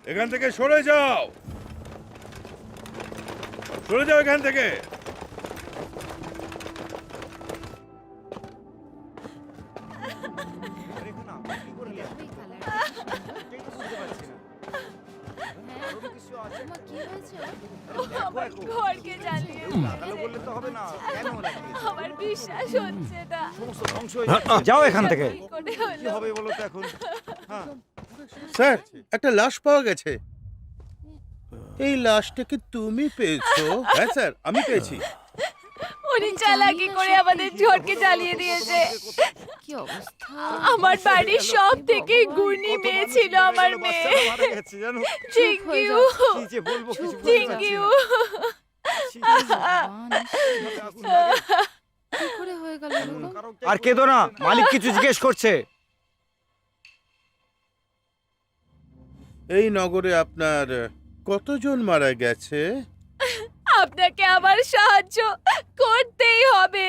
এখান থেকে সরে যাও, সরে যাও এখান থেকে। ঘরকে জ্বালিয়ে আমার বিশ্বাস হচ্ছে না। যাও এখান থেকে। কি করে হলো? স্যার, একটা লাশ পাওয়া গেছে। এই লাশটাকে তুমি পেয়েছো? হ্যাঁ স্যার, আমি পেয়েছি। উনি চালাকি করে আমাদের ঘরকে জ্বালিয়ে দিয়েছে। কি অবস্থা! আমার বাড়ির সব থেকে গুণী মেয়ে ছিল আমার মেয়ে। Thank you, thank you. ভগবান, কি করে হয়ে গেল এরকম? আর কেঁদো না, মালিক কিছু জিজ্ঞেস করছে। এই নগরে আপনার কতজন মারা গেছে? আপনাকে আমার সাহায্য করতেই হবে।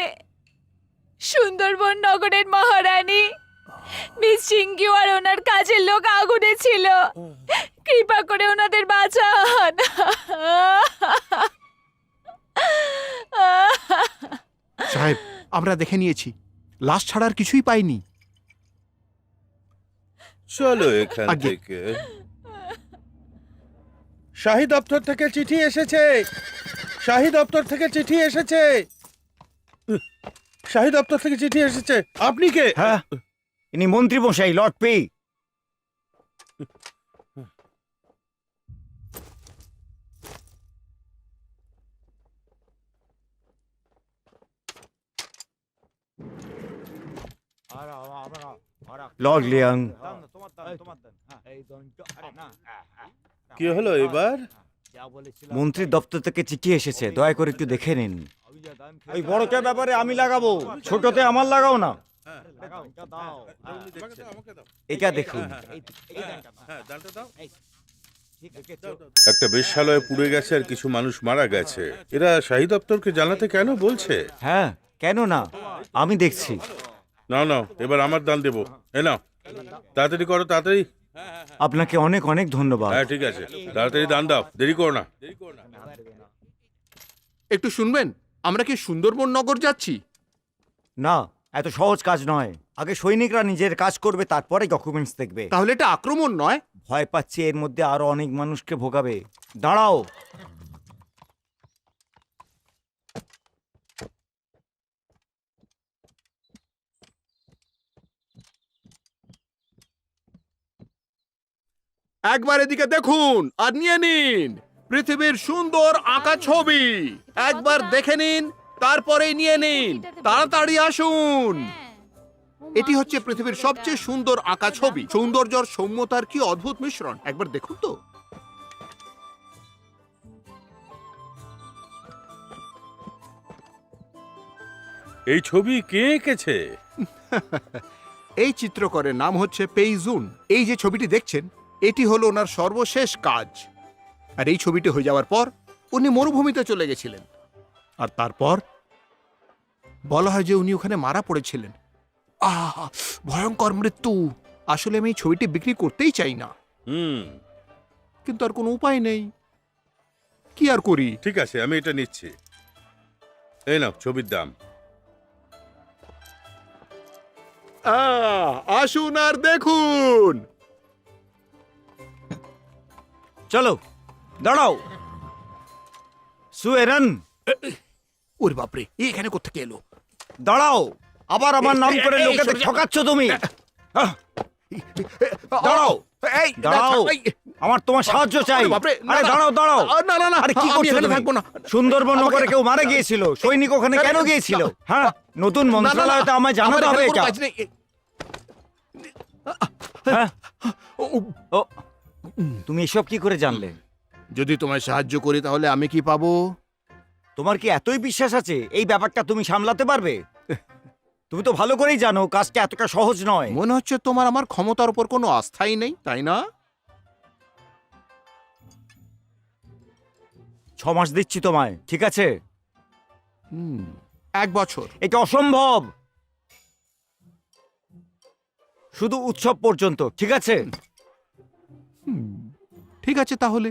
সুন্দরবন নগরের মহারানী মিস সিংকিউ আর ওনার কাজের লোক আগুনে ছিল। কৃপা করে ওনাদের বাঁচান। সাহেব, আমরা দেখে নিয়েছি, লাশ ছাড়ার কিছুই পাইনি। চলো এখান আগে। থেকে। শাহী দপ্তর থেকে চিঠি এসেছে, শাহী দপ্তর থেকে চিঠি এসেছে, শাহী দপ্তর থেকে চিঠি এসেছে। আপনি কে? হ্যাঁ, ইনি মন্ত্রী মশাই, লর্ড পি। লর্ড লিয়াং, কি হলো এবার? মন্ত্রীর দপ্তর থেকে চিঠি এসেছে, দয়া করে একটু দেখে নিন। এই বড়কে ব্যাপারে আমি লাগাবো, ছোটতে আমার লাগাও না। এটা দেখুন। একটা বেশ্যালয় পুড়ে গেছে আর কিছু মানুষ মারা গেছে। এরা শাহী দপ্তরকে জানাতে কেন বলছে? হ্যাঁ, কেন না, আমি দেখছি। নাও নাও, এবার আমার দান দেবো। এ নাও, তাড়াতাড়ি করো, তাড়াতাড়ি। আপনাকে অনেক অনেক ধন্যবাদ। হ্যাঁ ঠিক আছে, তাড়াতাড়ি দান দাও, দেরি করো না। একটু শুনবেন, আমরা কি সুন্দরবন নগর যাচ্ছি? না, এত সহজ কাজ নয়। আগে সৈনিকরা নিজের কাজ করবে, তারপরে ডকুমেন্টস দেখবে। তাহলে এটা আক্রমণ নয়? ভয় পাচ্ছি এর মধ্যে আরো অনেক মানুষকে ভোগাবে। দাঁড়াও। একবার এদিকে দেখুন আর নিয়ে নিন পৃথিবীর সুন্দর আঁকা ছবি। একবার দেখে নিন, তারপরেই নিয়ে নিন। তাড়াতাড়ি আসুন। এটি হচ্ছে পৃথিবীর সবচেয়ে সুন্দর আঁকা ছবি। সৌন্দর্য আর সৌম্যতার কি অদ্ভুত মিশ্রণ, একবার দেখুন তো। এই ছবি কে এঁকেছে? এই চিত্রকরের নাম হচ্ছে পেইজুন। এই যে ছবিটি দেখছেন, এটি হলো ওনার সর্বশেষ কাজ। আর এই ছবিটি হয়ে যাওয়ার পর উনি মরুভূমিতে চলে গেছিলেন। আর তারপর বলা হয় যে উনি ওখানে মারা পড়েছিলেন। আহ, ভয়ঙ্কর মৃত্যু। আসলে আমি এই ছবিটি বিক্রি করতেই চাই না, কিন্তু আর কোনো উপায় নেই। কি আর করি? ঠিক আছে, আমি এটা নিচ্ছি। এই নাও ছবির দাম। আসুন আর দেখুন। চলো, দাঁড়াও। সুয়েরন, ওরে বাপরে, এখানে কোত্থেকে এলো? দাঁড়াও। আবার আমার নাম করে এই, লোকেদের সরে যা। ঠকাচ্ছ তুমি। দাঁড়াও, এই, দাঁড়াও। এই, আমার তোমার সাহায্য চাই। ওরে বাপরে, না, আরে না। দাঁড়াও, দাঁড়াও। না, না, না, আরে কি আমি করছো এখানে তুমি? থাকবো না। সুন্দরবন নগরে আমাকে- কেউ মারা গিয়েছিল, সৈনিক ওখানে কেন গিয়েছিল? হ্যাঁ, নতুন না, না, না, মন্ত্রণালয়তে আমায় জানাতে আমার হবে এখানে কোনো এটা। কাজ নেই। হ্যাঁ, ও, ও, তুমি এসব কি করে জানলে? যদি তোমায় সাহায্য করি তাহলে আমি কি পাবো? তোমার কি এতই বিশ্বাস আছে এই ব্যাপারটা তুমি সামলাতে পারবে? তুমি তো ভালো করেই জানো কাজটা এতটা সহজ নয়। মনে হচ্ছে তোমার আমার ক্ষমতার উপর কোনো আস্থাই নেই, তাই না? 6 মাস দিচ্ছি তোমায়, ঠিক আছে? 1 বছর। এটা অসম্ভব। শুধু উৎসব পর্যন্ত, ঠিক আছে? ঠিক আছে তাহলে।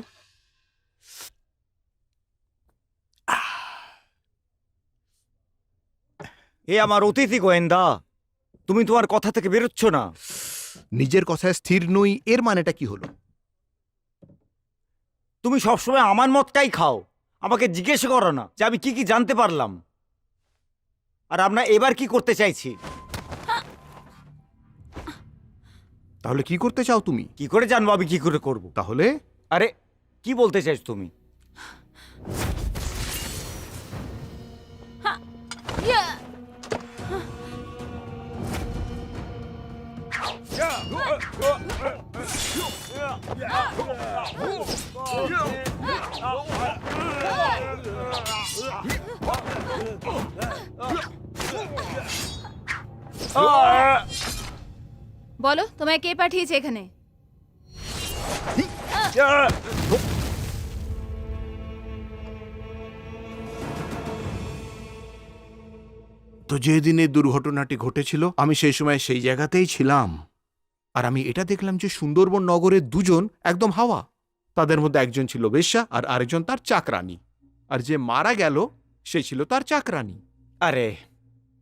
এ আমার অতিথি গোয়েন্দা, তুমি তোমার কথা থেকে বেরোচ্ছ না। নিজের কথায় স্থির নই এর মানেটা কি হলো? তুমি সবসময় আমার মতটাই খাও, আমাকে জিজ্ঞেস করো না যে আমি কি কি জানতে পারলাম আর আমরা এবার কি করতে চাইছি। তাহলে কি করতে চাও তুমি? কি করে জানবো আমি কি করে করব? তাহলে আরে কি বলতে চাইছ তুমি? ইয়া! বলো তোমায় কে পাঠিয়েছে এখানে? তো যেদিনে দুর্ঘটনাটি ঘটেছিল আমি সেই সময় সেই জায়গাতেই ছিলাম। আর আমি এটা দেখলাম যে সুন্দরবন নগরের দুজন একদম হাওয়া। তাদের মধ্যে একজন ছিল বেশ্যা আর আরেকজন তার চাকরানী। আর যে মারা গেল সে ছিল তার চাকরানী। আরে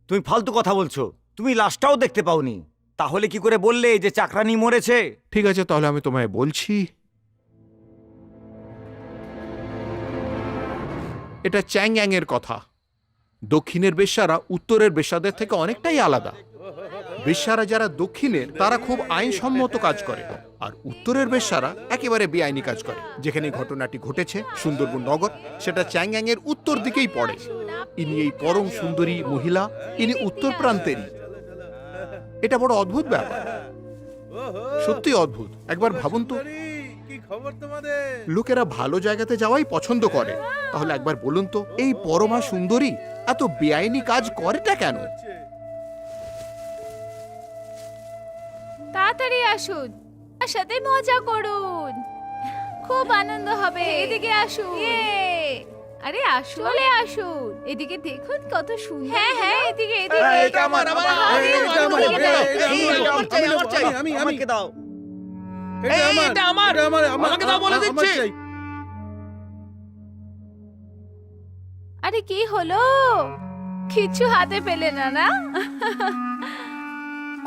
তুমি ফালতু কথা বলছো, তুমি লাশটাও দেখতে পাওনি, তাহলে কি করে বললে যে চাকরানী মরেছে? ঠিক আছে তাহলে আমি তোমায় বলছি। এটা চ্যাংয়াং এর কথা। দক্ষিণের বেশ্যারা উত্তরের বেশ্যাদের থেকে অনেকটাই আলাদা। বেশ্যারা যারা দক্ষিণের তারা খুব আইনসম্মত কাজ করে, আর উত্তরের বেশ্যারা একেবারে বেআইনি কাজ করে। যেখানে ঘটনাটি ঘটেছে সুন্দরবন নগর, সেটা চ্যাংয়াং এর উত্তর দিকেই পড়ে। ইনি এই পরম সুন্দরী মহিলা, ইনি উত্তর প্রান্তেরই। এটা বড় অদ্ভুত ব্যাপার, সত্যি অদ্ভুত। একবার ভাবুন তো, কি খবর তোমাদের? লোকেরা ভালো জায়গাতে যাওয়াই পছন্দ করে, তাহলে একবার বলুন তো এই পরমা সুন্দরী এত বেআইনি কাজ করেটা কেন? তাড়াতাড়ি আসুন, আমার সাথে মজা করুন, খুব আনন্দ হবে। এদিকে আসুন। আরে আসুন, চলে আসুন, এদিকে দেখুন কত সুন্দর। হ্যাঁ হ্যাঁ, এদিকে এদিকে। এটা আমার, আমাকে দাও। এটা আমার, আমাকে দাও বলে দিচ্ছি। আরে কি হলো? কিছু হাতে পেলে না না?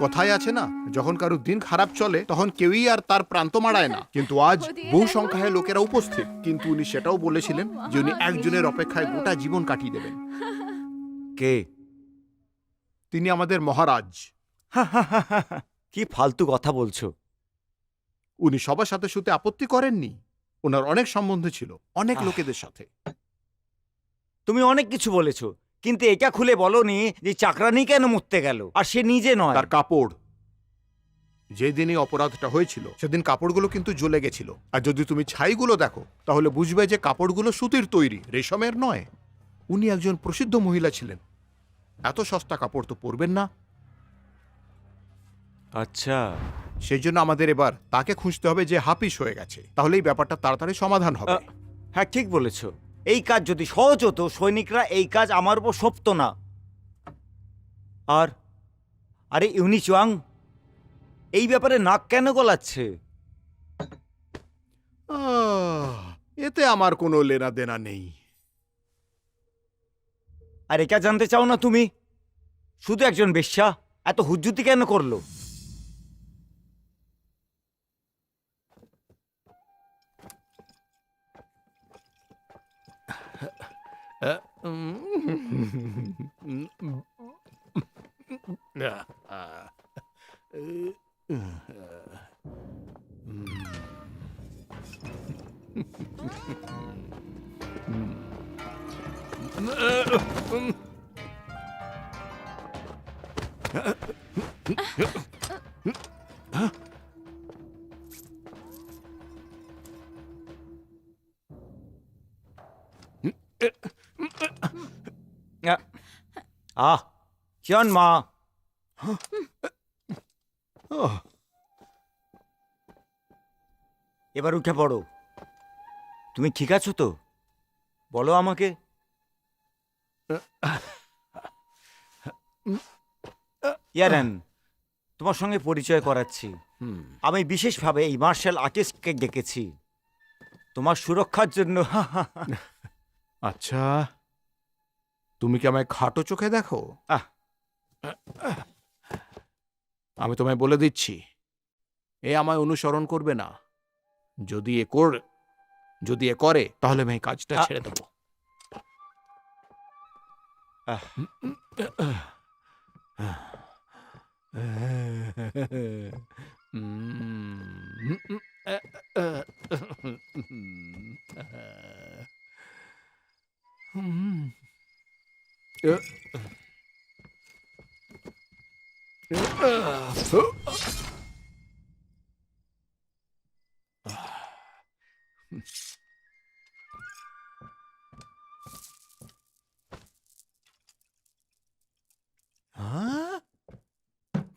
কথায় আছে না, যখন কারোর দিন খারাপ চলে তখন কেউই আর তার প্রান্ত মাড়ায় না। কিন্তু আজ বহু সংখ্যায় লোকেরা উপস্থিত, কিন্তু উনি সেটাও বলেছিলেন যে উনি একজনের অপেক্ষায় গোটা জীবন কাটিয়ে দেবেন। কে? তিনি আমাদের মহারাজ। কি ফালতু কথা বলছো? উনি সবার সাথে শুতে আপত্তি করেননি। ওনার অনেক সম্বন্ধ ছিল অনেক লোকেদের সাথে। তুমি অনেক কিছু বলেছো, কিন্তু এটা খুলে বলনি যে চাকরানী কেন মরতে গেল, আর সে নিজে নয়। তার কাপড়, যেদিনই অপরাধটা হয়েছিল সেদিন কাপড়গুলো কিন্তু জ্বলে গেছিল। আর যদি তুমি ছাইগুলো দেখো তাহলে বুঝবে যে কাপড়গুলো সুতির তৈরি, রেশমের নয়। উনি একজন প্রসিদ্ধ মহিলা ছিলেন, এত সস্তা কাপড় তো পরবেন না। আচ্ছা, সেই জন্য আমাদের এবার তাকে খুঁজতে হবে যে হাপিস হয়ে গেছে, তাহলে এই ব্যাপারটা তাড়াতাড়ি সমাধান হবে। হ্যাঁ ঠিক বলেছো। এই কাজ যদি সহজ হতো সৈনিকরা এই কাজ আমার উপর সঁপত না। আর আরে ইউনি চুয়াং এই ব্যাপারে নাক কেন গলাচ্ছে? এতে আমার কোনো লেনা দেনা নেই। আর এটা জানতে চাও না তুমি শুধু একজন বেশ্যা এত হুজ্জুতি কেন করলো? আহ চিয়ন মা, এবার উঠে পড়ো। তুমি ঠিক আছো তো? বলো আমাকে। ইয়ারেন, তোমার সঙ্গে পরিচয় করাচ্ছি। আমি বিশেষভাবে এই মার্শাল আর্টিস্টকে ডেকেছি। তোমার সুরক্ষার জন্য। আচ্ছা, তুমি কি আমায় খাটো চোখে দেখো? আহ। আমি তোমায় বলে দিচ্ছি, এ আমায় অনুসরণ করবে না। যদি এ করে তাহলে আমি এই কাজটা ছেড়ে দেবো। আহ।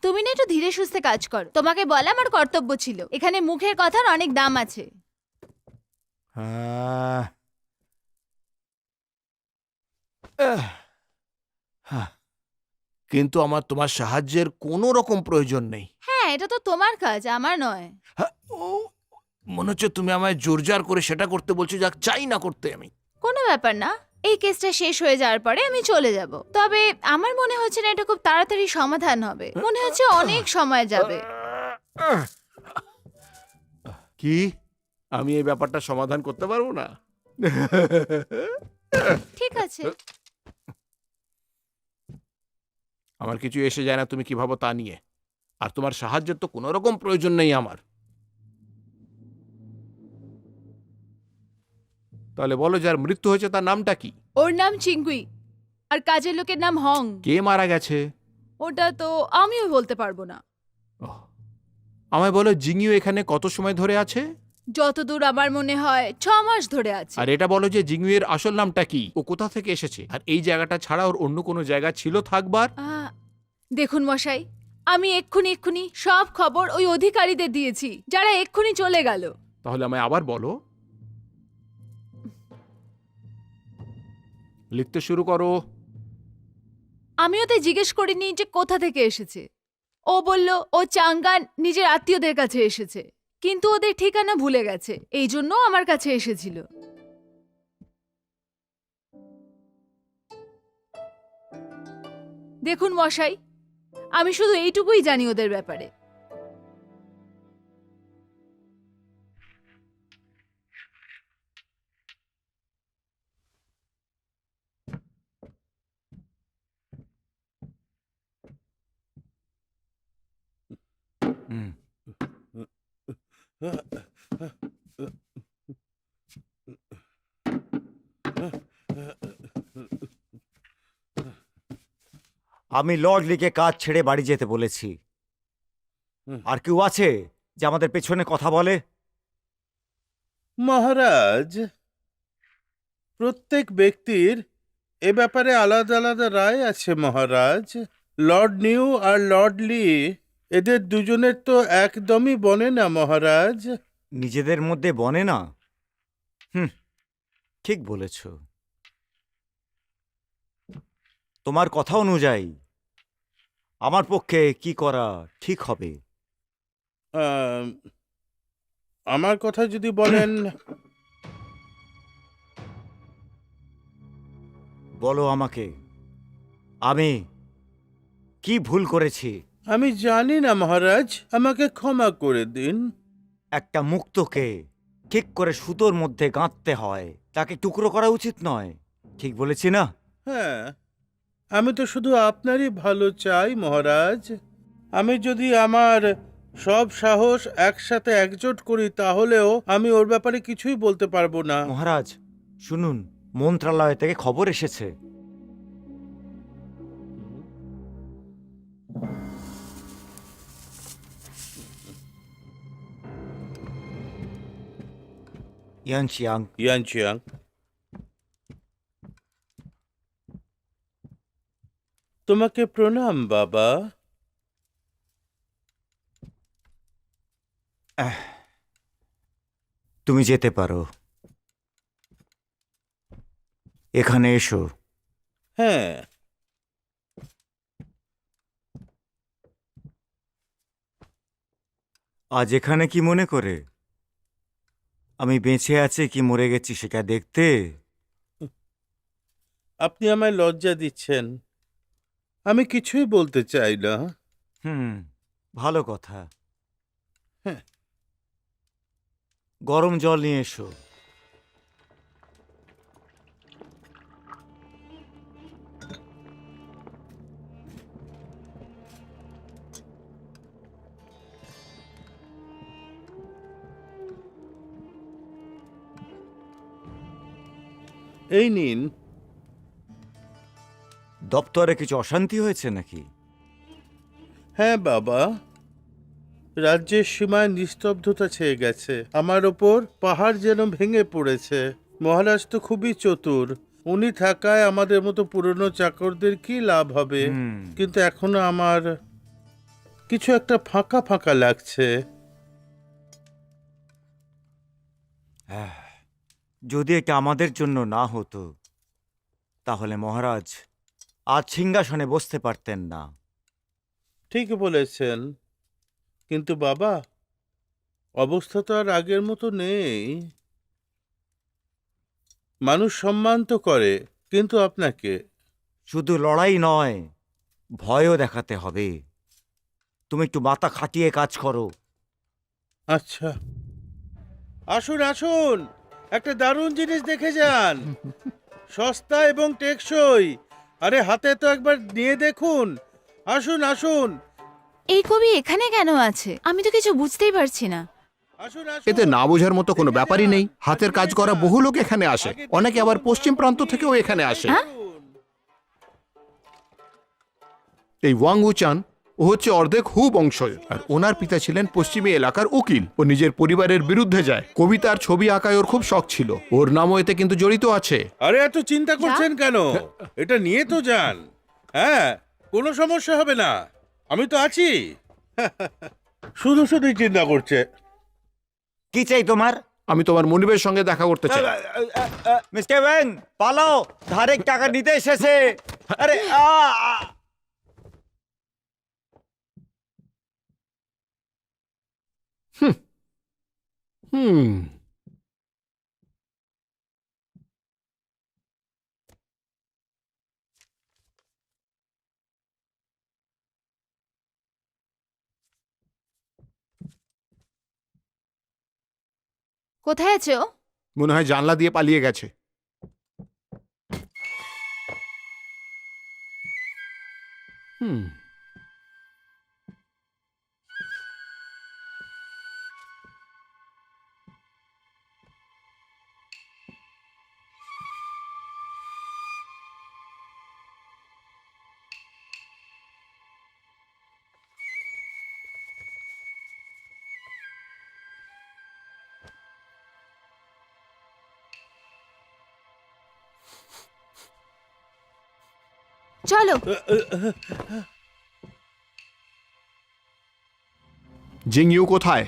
তুমি না একটু ধীরে সুস্থে কাজ করো, তোমাকে বলা আমার কর্তব্য ছিল। এখানে মুখের কথার অনেক দাম আছে। কিন্তু আমার তোমার সাহায্যের কোনো রকম প্রয়োজন নেই। হ্যাঁ, এটা তো তোমার কাজ, আমার নয়। ও, মনে হচ্ছে তুমি আমায় জোরজার করে সেটা করতে বলছো যা চাই না করতে আমি। কোনো ব্যাপার না, এই কেসটা শেষ হয়ে যাওয়ার পরে আমি চলে যাব। তবে আমার মনে হচ্ছে না এটা খুব তাড়াতাড়ি সমাধান হবে, মনে হচ্ছে অনেক সময় যাবে। কি আমি এই ব্যাপারটা সমাধান করতে পারবো না? ঠিক আছে, আমার কিছু এসে যায় না তুমি কি ভাবো তা নিয়ে। আর তোমার সাহায্যের তো কোনো রকম প্রয়োজন নেই আমার। তাহলে বলো, যার মৃত্যু হয়েছে তার নামটা কি? ওর নাম চিঙ্গুই আর কাজের লোকের নাম হং। কে মারা গেছে? ওটা তো আমিও বলতে পারবো না। ওহ, আমায় বলো, জিঙিও এখানে কত সময় ধরে আছে? যতদূর আমার মনে হয় 6 মাস ধরে আছে। আর এটা বলো যে জিঙুয়ের আসল নামটা কি, ও কোথা থেকে এসেছে, আর এই জায়গাটা ছাড়া ওর অন্য কোনো জায়গা ছিল থাকবার? দেখুন মশাই, আমি এক্ষুনি সব খবর ওই অধিকারীদের দিয়েছি, যারা এক্ষুনি চলে গেল। তাহলে আমায় আবার বলো, লিখতে শুরু করো। আমিও তাই জিজ্ঞেস করিনি যে কোথা থেকে এসেছে। ও বলল ও চাঙ্গান নিজের আত্মীয়দের কাছে এসেছে, কিন্তু ওদের ঠিকানা ভুলে গেছে, এই জন্য আমার কাছে এসেছিল। দেখুন মশাই, আমি শুধু এইটুকুই জানি ওদের ব্যাপারে। হুম। আমি লর্ড লিকে কাজ ছেড়ে বাড়ি যেতে বলেছি। আর কেউ আছে যে আমাদের পেছনে কথা বলে? মহারাজ, প্রত্যেক ব্যক্তির এ ব্যাপারে আলাদা আলাদা রায় আছে মহারাজ। লর্ড নিউ আর লর্ড লি, এদের দুজনের তো একদমই বনে না মহারাজ। নিজেদের মধ্যে বনে না? হুম, ঠিক বলেছ। তোমার কথা অনুযায়ী আমার পক্ষে কি করা ঠিক হবে? আম, আমার কথা যদি বলেন, বলো আমাকে, আমি কি ভুল করেছি? আমি জানি না মহারাজ, আমাকে ক্ষমা করে দিন। একটা মুক্তকে ঠিক করে সুতোর মধ্যে গাঁথতে হয়, তাকে টুকরো করা উচিত নয়। ঠিক বলেছি না? হ্যাঁ, আমি তো শুধু আপনারই ভালো চাই মহারাজ। আমি যদি আমার সব সাহস একসাথে একজোট করি তাহলেও আমি ওর ব্যাপারে কিছুই বলতে পারবো না। মহারাজ শুনুন, মন্ত্রণালয় থেকে খবর এসেছে। ইয়ানচিয়াং, ইয়ানচিয়াং, তোমাকে প্রণাম বাবা। তুমি যেতে পারো। এখানে এসো। হ্যাঁ, আজ এখানে কি মনে করে? আমি বেঁচে আছি কি মরে গেছি সেটা দেখতে? আপনি আমায় লজ্জা দিচ্ছেন। আমি কিছুই বলতে চাই না। ভালো কথা। হ্যাঁ। গরম জল নিয়ে এসো। এই নিন। দপ্তরে কিছু অশান্তি হয়েছে নাকি? হ্যাঁ বাবা, রাজ্যের সীমায় নিস্তব্ধতা ছেয়ে গেছে। আমার ওপর পাহাড় যেন ভেঙে পড়েছে। মহারাজ তো খুবই চতুর। উনি থাকায় আমাদের মতো পুরনো চাকরদের কি লাভ হবে? কিন্তু এখনো আমার কিছু একটা ফাঁকা ফাঁকা লাগছে। যদি এটা আমাদের জন্য না হতো তাহলে মহারাজ আজ সিংহাসনে বসতে পারতেন না। ঠিক বলেছেন, কিন্তু বাবা, অবস্থা তো আর আগের মতো নেই। মানুষ সম্মান তো করে, কিন্তু আপনাকে। শুধু লড়াই নয়, ভয়ও দেখাতে হবে। তুমি একটু মাথা খাটিয়ে কাজ করো। আচ্ছা, আসুন আসুন, একটা দারুণ জিনিস দেখে যান। সস্তা এবং টেকসই। আরে হাতে তো একবার নিয়ে দেখুন। আসুন আসুন এই কবি এখানে কেন আছে? আমি তো কিছু বুঝতেই পারছি না। আসুন আসুন। এতে না বোঝার মতো কোনো ব্যাপারই নেই। হাতের কাজ করা বহু লোক এখানে আসে, অনেকে আবার পশ্চিম প্রান্ত থেকেও এখানে আসে। এই ওয়াং উচান, ও হচ্ছে অর্ধেক হু বংশীয়, আর ওনার পিতা ছিলেন পশ্চিমী এলাকার উকিল। ও নিজের পরিবারের বিরুদ্ধে যায়। কবিতার ছবি আঁকায় ওর খুব শখ ছিল। ওর নামও এতে কিন্তু জড়িত আছে। আরে এত চিন্তা করছেন কেন? এটা নিয়ে তো যান। হ্যাঁ, কোনো সমস্যা হবে না, আমি তো আছি। শুধু শুধুই চিন্তা করছে। কি চাই তোমার? আমি তোমার মনিবের সঙ্গে দেখা করতে চাই। মিস্টার ওয়েং, পালাও, ধারেক টাকা নিতে এসেছে। আরে হুম কোথায় আছে ও? মনে হয় জানলা দিয়ে পালিয়ে গেছে। হুম চলো। জিং ইউ কোথায়?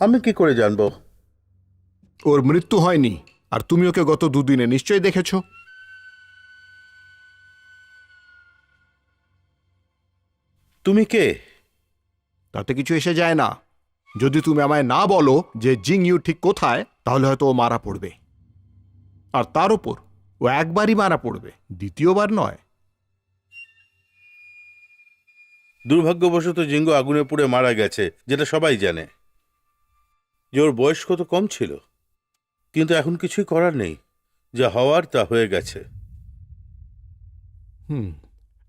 আমি কি করে জানবো? ওর মৃত্যু হয়নি, আর তুমি ওকে গত দুদিনে নিশ্চয়ই দেখেছো। তুমি কে? তাতে কিছু এসে যায় না। যদি তুমি আমায় না বলো যে জিং ইউ ঠিক কোথায়, তাহলে হয়তো ও মারা পড়বে। আর তার উপর ও একবারই মারা পড়বে, দ্বিতীয়বার নয়। দুর্ভাগ্যবশত জিঙ্গো আগুনে পুড়ে মারা গেছে, যেটা সবাই জানে। যে ওর বয়স কত কম ছিল, কিন্তু এখন কিছুই করার নেই। যা হওয়ার তা হয়ে গেছে।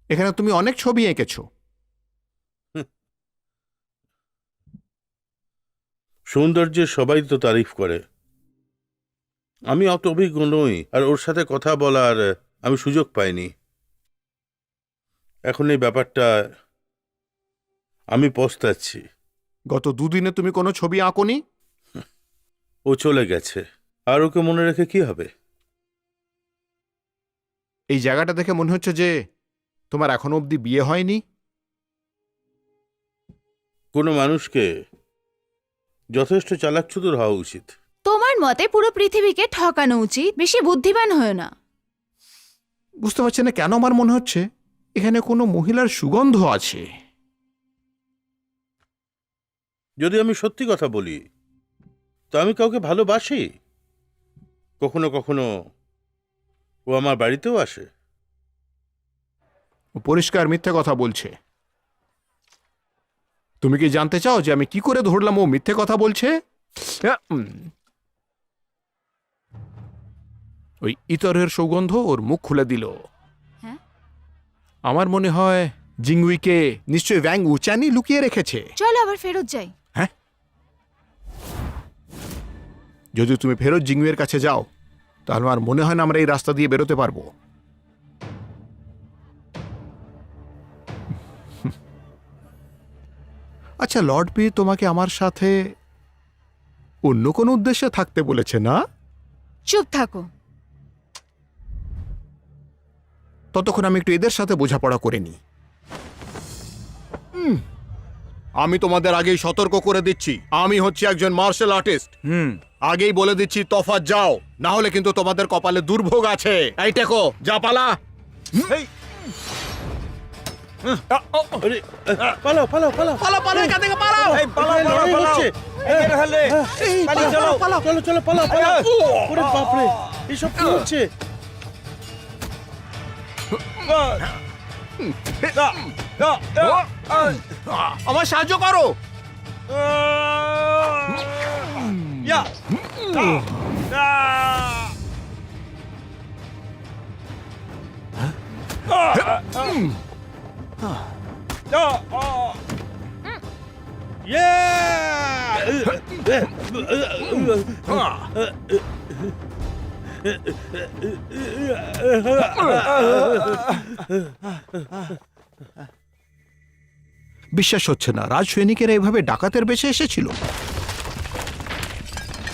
এখানে তুমি অনেক ছবি এঁকেছো। সৌন্দর্যের সবাই তো তারিফ করে। আমি অত অভিজ্ঞ নই, আর ওর সাথে কথা বলার আমি সুযোগ পাইনি। এখন এই ব্যাপারটা আমি পস্তাচ্ছি। গত দুদিনে তুমি কোনো ছবি আঁকোনি? ও চলে গেছে, আর ওকে মনে রেখে কি হবে? এই জায়গাটা দেখে মনে হচ্ছে যে তোমার এখনো অবধি বিয়ে হয়নি। কোনো মানুষকে যথেষ্ট চালাকচতুর হওয়া উচিত। তোমার মতে পুরো পৃথিবীকে ঠকানো উচিত। বেশি বুদ্ধিমান হয়েও না। বুঝতে পারছি না কেন আমার মনে হচ্ছে এখানে কোনো মহিলার সুগন্ধ আছে। যদি আমি সত্যি কথা বলি তো আমি কাউকে ভালোবাসি। কখনো কখনো ও আমার বাড়িতেও আসে। ও পরিষ্কার মিথ্যে কথা বলছে। তুমি কি জানতে চাও যে আমি কি করে ধরলাম ও মিথ্যে কথা বলছে? ওই ইতরের সুগন্ধ ওর মুখ খুলে দিল। হ্যাঁ? আমার মনে হয় জিংউইকে নিশ্চয়ই ব্যাং উচানি লুকিয়ে রেখেছে। চলো আবার ফেরত যাই। হ্যাঁ, যদি তুমি ফেরত জিংউইয়ের কাছে যাও তাহলে আমার মনে হয় না আমরা এই রাস্তা দিয়ে বেরোতে পারবো। আচ্ছা, লর্ড পি তোমাকে আমার সাথে অন্য কোনো উদ্দেশ্যে থাকতে বলেছে না? চুপ থাকো। ততক্ষণ আমি একটু এদের সাথে বোঝাপড়া করে নিই। আমি তোমাদের আগেই সতর্ক করে দিচ্ছি, আমি হচ্ছি একজন মার্শাল আর্টিস্ট। আগেই বলে দিচ্ছি, তফাৎ যাও, না হলে কিন্তু তোমাদের কপালে দুর্ভোগ আছে। এই টেকো, যা পালা। এই, আরে, পালাও পালাও পালাও পালা পালা, এখান থেকে পালাও। এই, পালাও, এখানে পালাও, লড়াই পালাও। হচ্ছে। এই, বের হলে। পালিয়ে চলো। চলো চলো পালাও পালাও। ওরে বাপরে, এসব কি হচ্ছে? আমার সাহায্য করো। ইয়া। বিশ্বাস হচ্ছে না, রাজ সৈনিকেরা এভাবে ডাকাতের বেশে এসেছিল।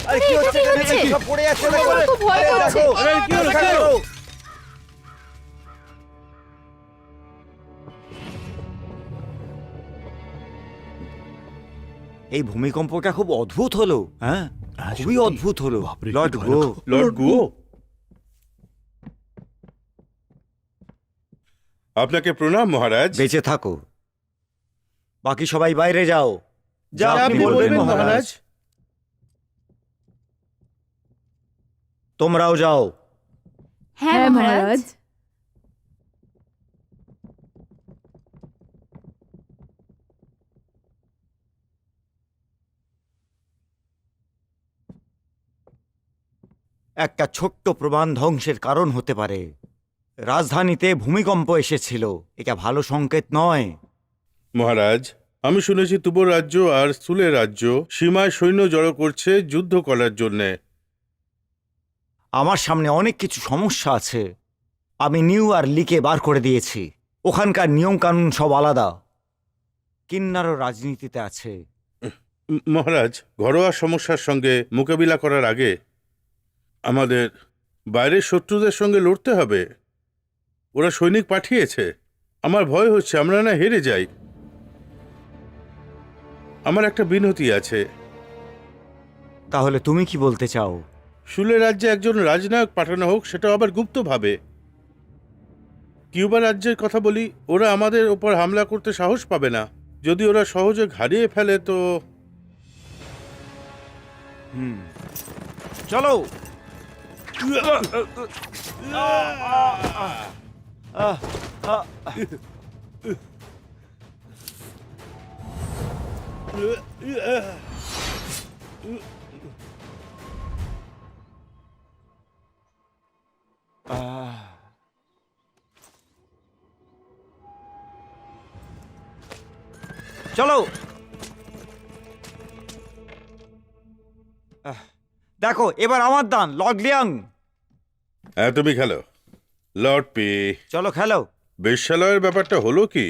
আরে কি হচ্ছে? কি হচ্ছে? সব পড়ে যাচ্ছে আমার দেখো। তো ভয় এই করছে। দেখো। আরে কি হচ্ছে? দেখো। এই ভূমিকম্পটা খুব অদ্ভুত হলো। হ্যাঁ, খুবই সত্যি। অদ্ভুত হলো। বাপরে, কি লর্ড ভয়ানক। গো। লর্ড গো, আপনাকে প্রণাম মহারাজ। বেঁচে থাকো। বাকি সবাই বাইরে যাও। যা যা আপনি বলবেন মহারাজ। তোমরাও যাও। হ্যাঁ মহারাজ। একটা ছোট্ট প্রমাণ ধ্বংসের কারণ হতে পারে। রাজধানীতে ভূমিকম্প এসেছিল, এটা ভালো সংকেত নয়। মহারাজ, আমি শুনেছি তুবর রাজ্য আর সুলের রাজ্য সীমায় সৈন্য জড়ো করছে যুদ্ধ করার জন্যে। আমার সামনে অনেক কিছু সমস্যা আছে। আমি নিউ আর লিকে বার করে দিয়েছি। ওখানকার নিয়ম কানুন সব আলাদা। কিন্নারও রাজনীতিতে আছে। মহারাজ, ঘরোয়া সমস্যার সঙ্গে মোকাবিলা করার আগে আমাদের বাইরের শত্রুদের সঙ্গে লড়তে হবে। ওরা সৈনিক পাঠিয়েছে। আমার ভয় হচ্ছে আমরা না হেরে যাই। আমার একটা বিনতি আছে। তাহলে তুমি কি বলতে চাও? সুলে রাজ্যে একজন রাজনায়ক পাঠানো হোক, সেটা আবার গুপ্তভাবে। কিউবা রাজ্যের কথা বলি, ওরা আমাদের ওপর হামলা করতে সাহস পাবে না। যদি ওরা সহজে হারিয়ে ফেলে তো চলো। চলো। দেখো, এবার আমার দান, লর্ড লিয়াং। হ্যাঁ, তুমি খেলো। লর্ড পি, চলো খেলো। বেশ্যালয়ের ব্যাপারটা হলো কি?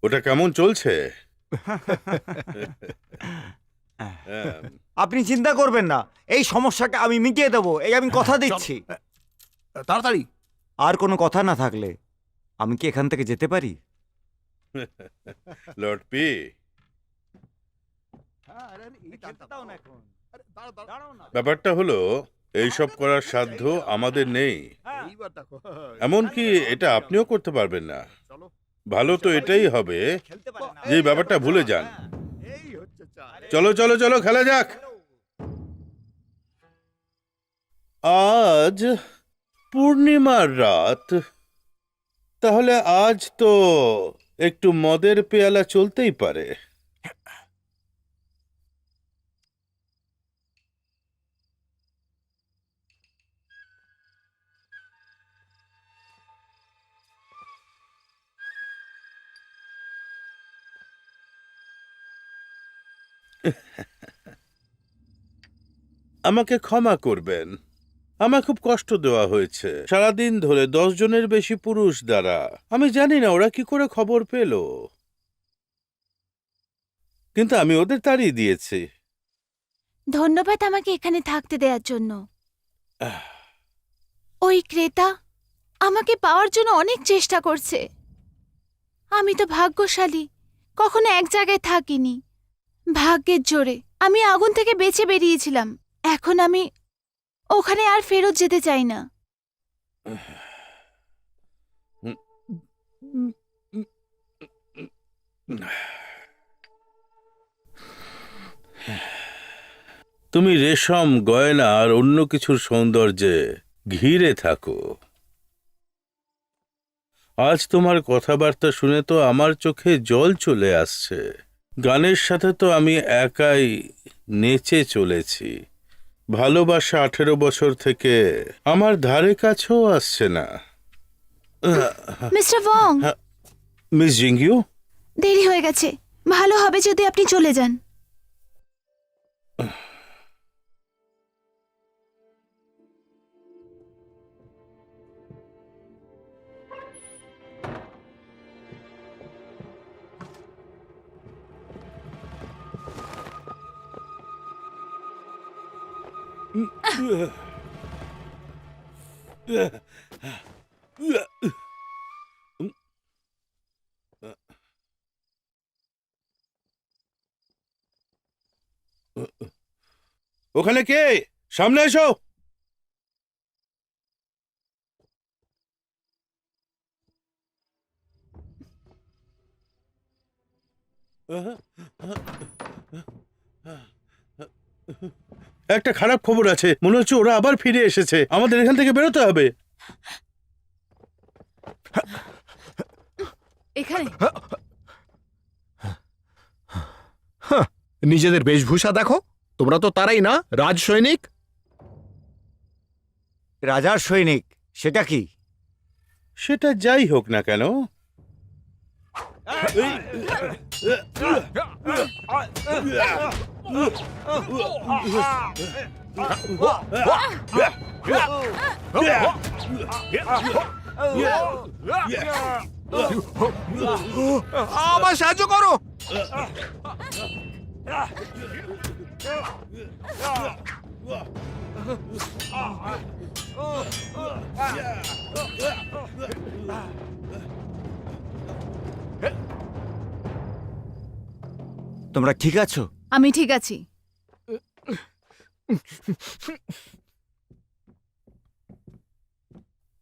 ওটা কেমন চলছে? হ্যাঁ, আপনি চিন্তা করবেন না, এই সমস্যাটা আমি মিটিয়ে দেবো, এই আমি কথা দিচ্ছি। তাড়াতাড়ি। আর কোনো কথা না থাকলে আমি কি এখান থেকে যেতে পারি? লর্ড পি, ব্যাপারটা হলো এইসব করার সাধ্য আমাদের নেই। এমনকি এটা আপনিও করতে পারবেন না। ভালো তো এটাই হবে যে ব্যাপারটা ভুলে যান। চলো চলো চলো খেলা যাক। আজ পূর্ণিমার রাত, তাহলে আজ তো একটু মদের পেয়ালা চলতেই পারে। আমাকে ক্ষমা করবেন, আমার খুব কষ্ট দেওয়া হয়েছে সারাদিন ধরে 10 জনের বেশি পুরুষ দ্বারা। আমি জানি না ওরা কি করে খবর পেল, কিন্তু আমি ওদের তাড়িয়ে দিয়েছি। ধন্যবাদ আমাকে এখানে থাকতে দেওয়ার জন্য। ওই ক্রেতা আমাকে পাওয়ার জন্য অনেক চেষ্টা করছে। আমি তো ভাগ্যশালী, কখনো এক জায়গায় থাকিনি। ভাগ্যের জোরে আমি আগুন থেকে বেঁচে বেরিয়েছিলাম। এখন আমি ওখানে আর ফেরত যেতে চাই না। তুমি রেশম, গয়না আর অন্য কিছুর সৌন্দর্যে ঘিরে থাকো। আজ তোমার কথাবার্তা শুনে তো আমার চোখে জল চলে আসছে। গানের সাথে তো আমি একাই নেচে চলেছি। ভালোবাসা 18 বছর থেকে আমার ধারে কাছেও আসছে না। মিস্টার ওয়ং, মিস জিঙ্গিউ, দেরি হয়ে গেছে। ভালো হবে যদি আপনি চলে যান। ওখানে কে? সামনে এসো। একটা খারাপ খবর আছে, মনে হচ্ছে ওরা আবার ফিরে এসেছে। আমাদের এখান থেকে বেরোতে হবে। এখানে নিজেদের বেশভূষা দেখো, তোমরা তো তারাই না, রাজ সৈনিক। রাজার সৈনিক সেটা কি? সেটা যাই হোক না কেন, আমার সাহায্য করো। তোমরা ঠিক আছো? আমি ঠিক আছি।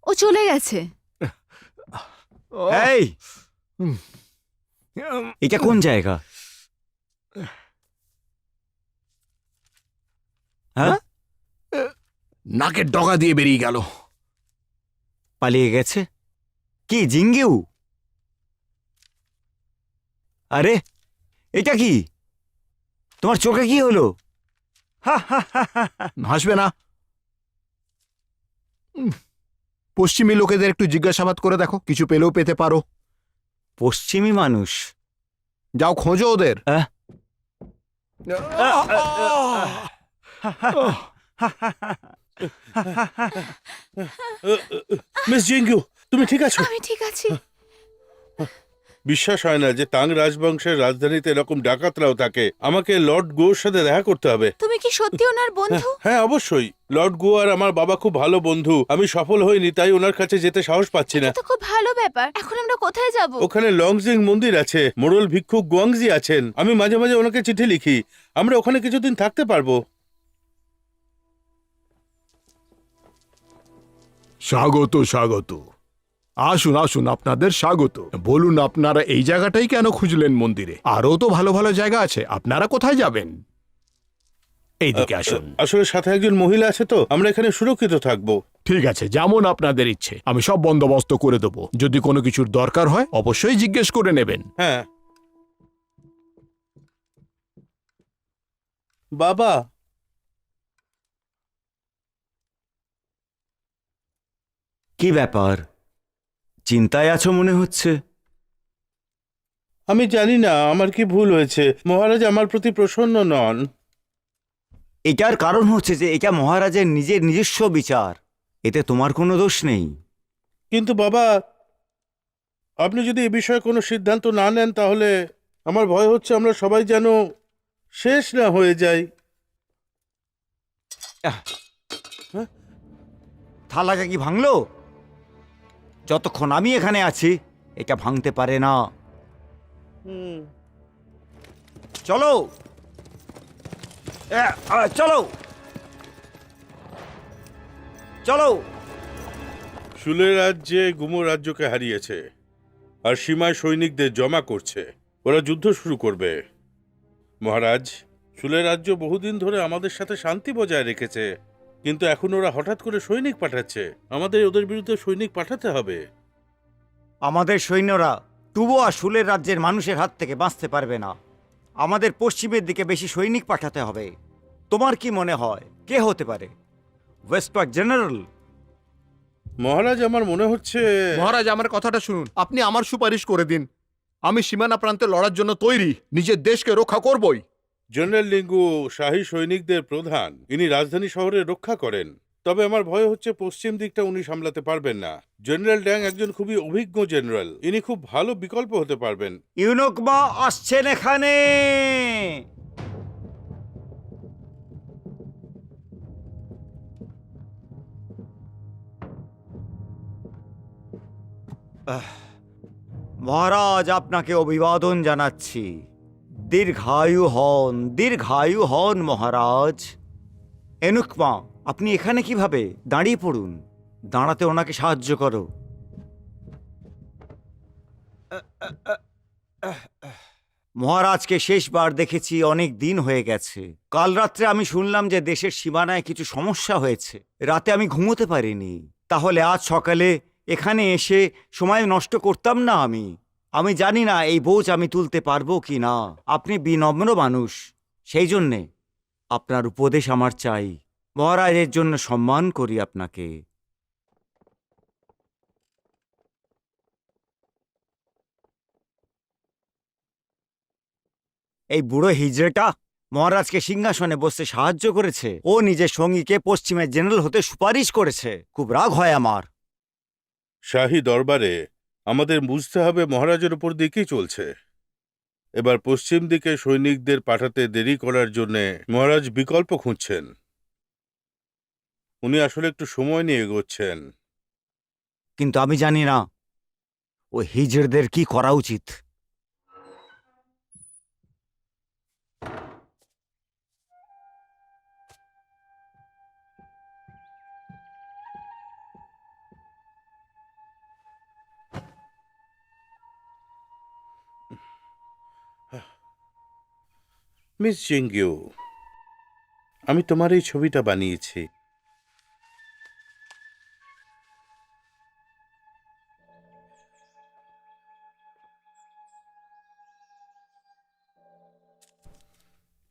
ও চলে গেছে। এই, এটা কোন জায়গা? হ্যাঁ, নাকের ডগা দিয়ে বেরিয়ে গেল। পালিয়ে গেছে? কি জিঙ্গিউ? আরে এটা কি? তোমার চোখে কি হলো? হাসবে না। পশ্চিমী লোকেদের একটু জিজ্ঞাসাবাদ করে দেখো, কিছু পেলেও পেতে পারো। পশ্চিমী মানুষ? যাও খোঁজো ওদের। মিস জিঙ্গিউ, তুমি ঠিক আছো? আমি ঠিক আছি। বিশ্বাস হয় না যে তাং রাজবংশের রাজধানীতে এরকম ডাকাতরাও থাকে। আমাকে লর্ড গোর সাথে দেখা করতে হবে। তুমি কি সত্যি ওনার বন্ধু? হ্যাঁ অবশ্যই। লর্ড গো আর আমার বাবা খুব ভালো বন্ধু। আমি সফল হইনি, তাই ওনার কাছে যেতে সাহস পাচ্ছি না। এটা তো খুব ভালো ব্যাপার। এখন আমরা কোথায় যাব? ওখানে লংজিং মন্দির আছে, মোড়ল ভিক্ষুক গুয়াংজি আছেন। আমি মাঝে মাঝে ওনাকে চিঠি লিখি। আমরা ওখানে কিছুদিন থাকতে পারবো। স্বাগত স্বাগত। আসুন আসুন, আপনাদের স্বাগত। বলুন, আপনারা এই জায়গাটাই কেন খুঁজলেন মন্দিরে? আরও তো ভালো ভালো জায়গা আছে, আপনারা কোথায় যাবেন? এইদিকে আসুন। আসলে সাথে একজন মহিলা আছে তো, আমরা এখানে সুরক্ষিত থাকবো। ঠিক আছে, যেমন আপনাদের ইচ্ছে, আমি সব বন্দোবস্ত করে দেবো। যদি কোনো কিছুর দরকার হয় অবশ্যই জিজ্ঞেস করে নেবেন। হ্যাঁ বাবা, কি ব্যাপার, চিন্তায় আছো মনে হচ্ছে? আমি জানি না আমার কি ভুল হয়েছে। মহারাজ আমার প্রতি প্রসন্ন নন। এটার কারণ হচ্ছে যে এটা মহারাজের নিজস্ব বিচার, এতে তোমার কোনো দোষ নেই। কিন্তু বাবা, আপনি যদি এ বিষয়ে কোনো সিদ্ধান্ত না নেন তাহলে আমার ভয় হচ্ছে আমরা সবাই যেন শেষ না হয়ে যাই। থালাটা কি ভাঙলো? যতক্ষণ আমি এখানে আছি এটা ভাঙতে পারে না। চলো চলো চলো। শুলের রাজ্যে গুমো রাজ্যকে হারিয়েছে আর সীমায় সৈনিকদের জমা করছে। ওরা যুদ্ধ শুরু করবে। মহারাজ, শুলের রাজ্য বহুদিন ধরে আমাদের সাথে শান্তি বজায় রেখেছে, কিন্তু এখন ওরা হঠাৎ করে সৈনিক পাঠাচ্ছে। আমাদের ওদের বিরুদ্ধে সৈনিক পাঠাতে হবে। আমাদের সৈন্যরা টুবো আর শুলের রাজ্যের মানুষের হাত থেকে বাঁচতে পারবে না। আমাদের পশ্চিমের দিকে বেশি সৈনিক পাঠাতে হবে। তোমার কি মনে হয় কে হতে পারে? ওয়েস্টপার্ক জেনারেল? মহারাজ, আমার মনে হচ্ছে মহারাজ, আমার কথাটা শুনুন। আপনি আমার সুপারিশ করে দিন। আমি সীমানা প্রান্তে লড়ার জন্য তৈরি, নিজের দেশকে রক্ষা করবই। জেনারেল লিঙ্গু শাহী সৈনিকদের প্রধান, ইনি রাজধানী শহরে রক্ষা করেন। তবে আমার ভয় হচ্ছে পশ্চিম দিকটা উনি সামলাতে পারবেন না। জেনারেল ড্যাং একজন খুবই অভিজ্ঞ জেনারেল, ইনি খুব ভালো বিকল্প হতে পারবেন। ইউনুকমা আসছেন এখানে। মহারাজ, আপনাকে অভিবাদন জানাচ্ছি। দীর্ঘায়ু হন মহারাজ। এনুকমা, আপনি এখানে কিভাবে? দাঁড়িয়ে পড়ুন, দাঁড়াতে ওনাকে সাহায্য করো। মহারাজকে শেষবার দেখেছি অনেক দিন হয়ে গেছে। কাল রাত্রে আমি শুনলাম যে দেশের সীমানায় কিছু সমস্যা হয়েছে। রাতে আমি ঘুমোতে পারিনি। তাহলে আজ সকালে এখানে এসে সময় নষ্ট করতাম না। আমি জানি না এই বোঝ আমি তুলতে পারবো কি না। আপনি বিনম্র মানুষ, সেই জন্যে আপনার উপদেশ আমার চাই। মহারাজের জন্য সম্মান করি আপনাকে। এই বুড়ো হিজড়েটা মহারাজকে সিংহাসনে বসতে সাহায্য করেছে। ও নিজের সঙ্গীকে পশ্চিমের জেনারেল হতে সুপারিশ করেছে। খুব রাগ হয় আমার। শাহী দরবারে আমাদের বুঝতে হবে মহারাজের উপর দিকেই চলছে। এবার পশ্চিম দিকে সৈনিকদের পাঠাতে দেরি করার জন্য মহারাজ বিকল্প খুঁজছেন। উনি আসলে একটু সময় নিয়ে এগোচ্ছেন। কিন্তু আমি জানি না ও হিজড়দের কি করা উচিত। মিস জিঙ্গিউ, আমি তোমার এই ছবিটা বানিয়েছি।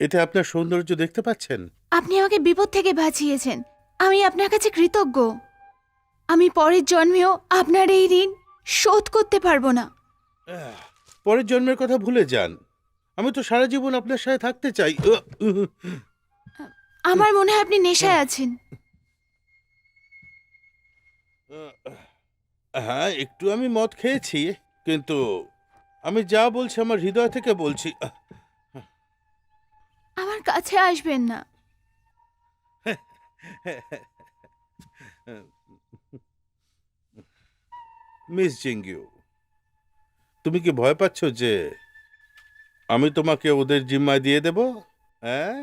এতে আপনার সৌন্দর্য দেখতে পাচ্ছেন? আপনি আমাকে বিপদ থেকে বাঁচিয়েছেন। আমি আপনার কাছে কৃতজ্ঞ। আমি পরের জন্মেও আপনার এই ঋণ শোধ করতে পারবো না। পরের জন্মের কথা ভুলে যান। আমি তো সারা জীবন আপনার সাথে থাকতে চাই। আমার মনে হয় আপনি নেশায় আছেন। হ্যাঁ, একটু আমি মদ খেয়েছি, কিন্তু আমি যা বলছি আমার হৃদয় থেকে বলছি। আমার কাছে আসবেন না। মিস জিঙ্গিউ, তুমি কি ভয় পাচ্ছ যে আমি তোমাকে ওদের জিম্মায় দিয়ে দেব? হ্যাঁ,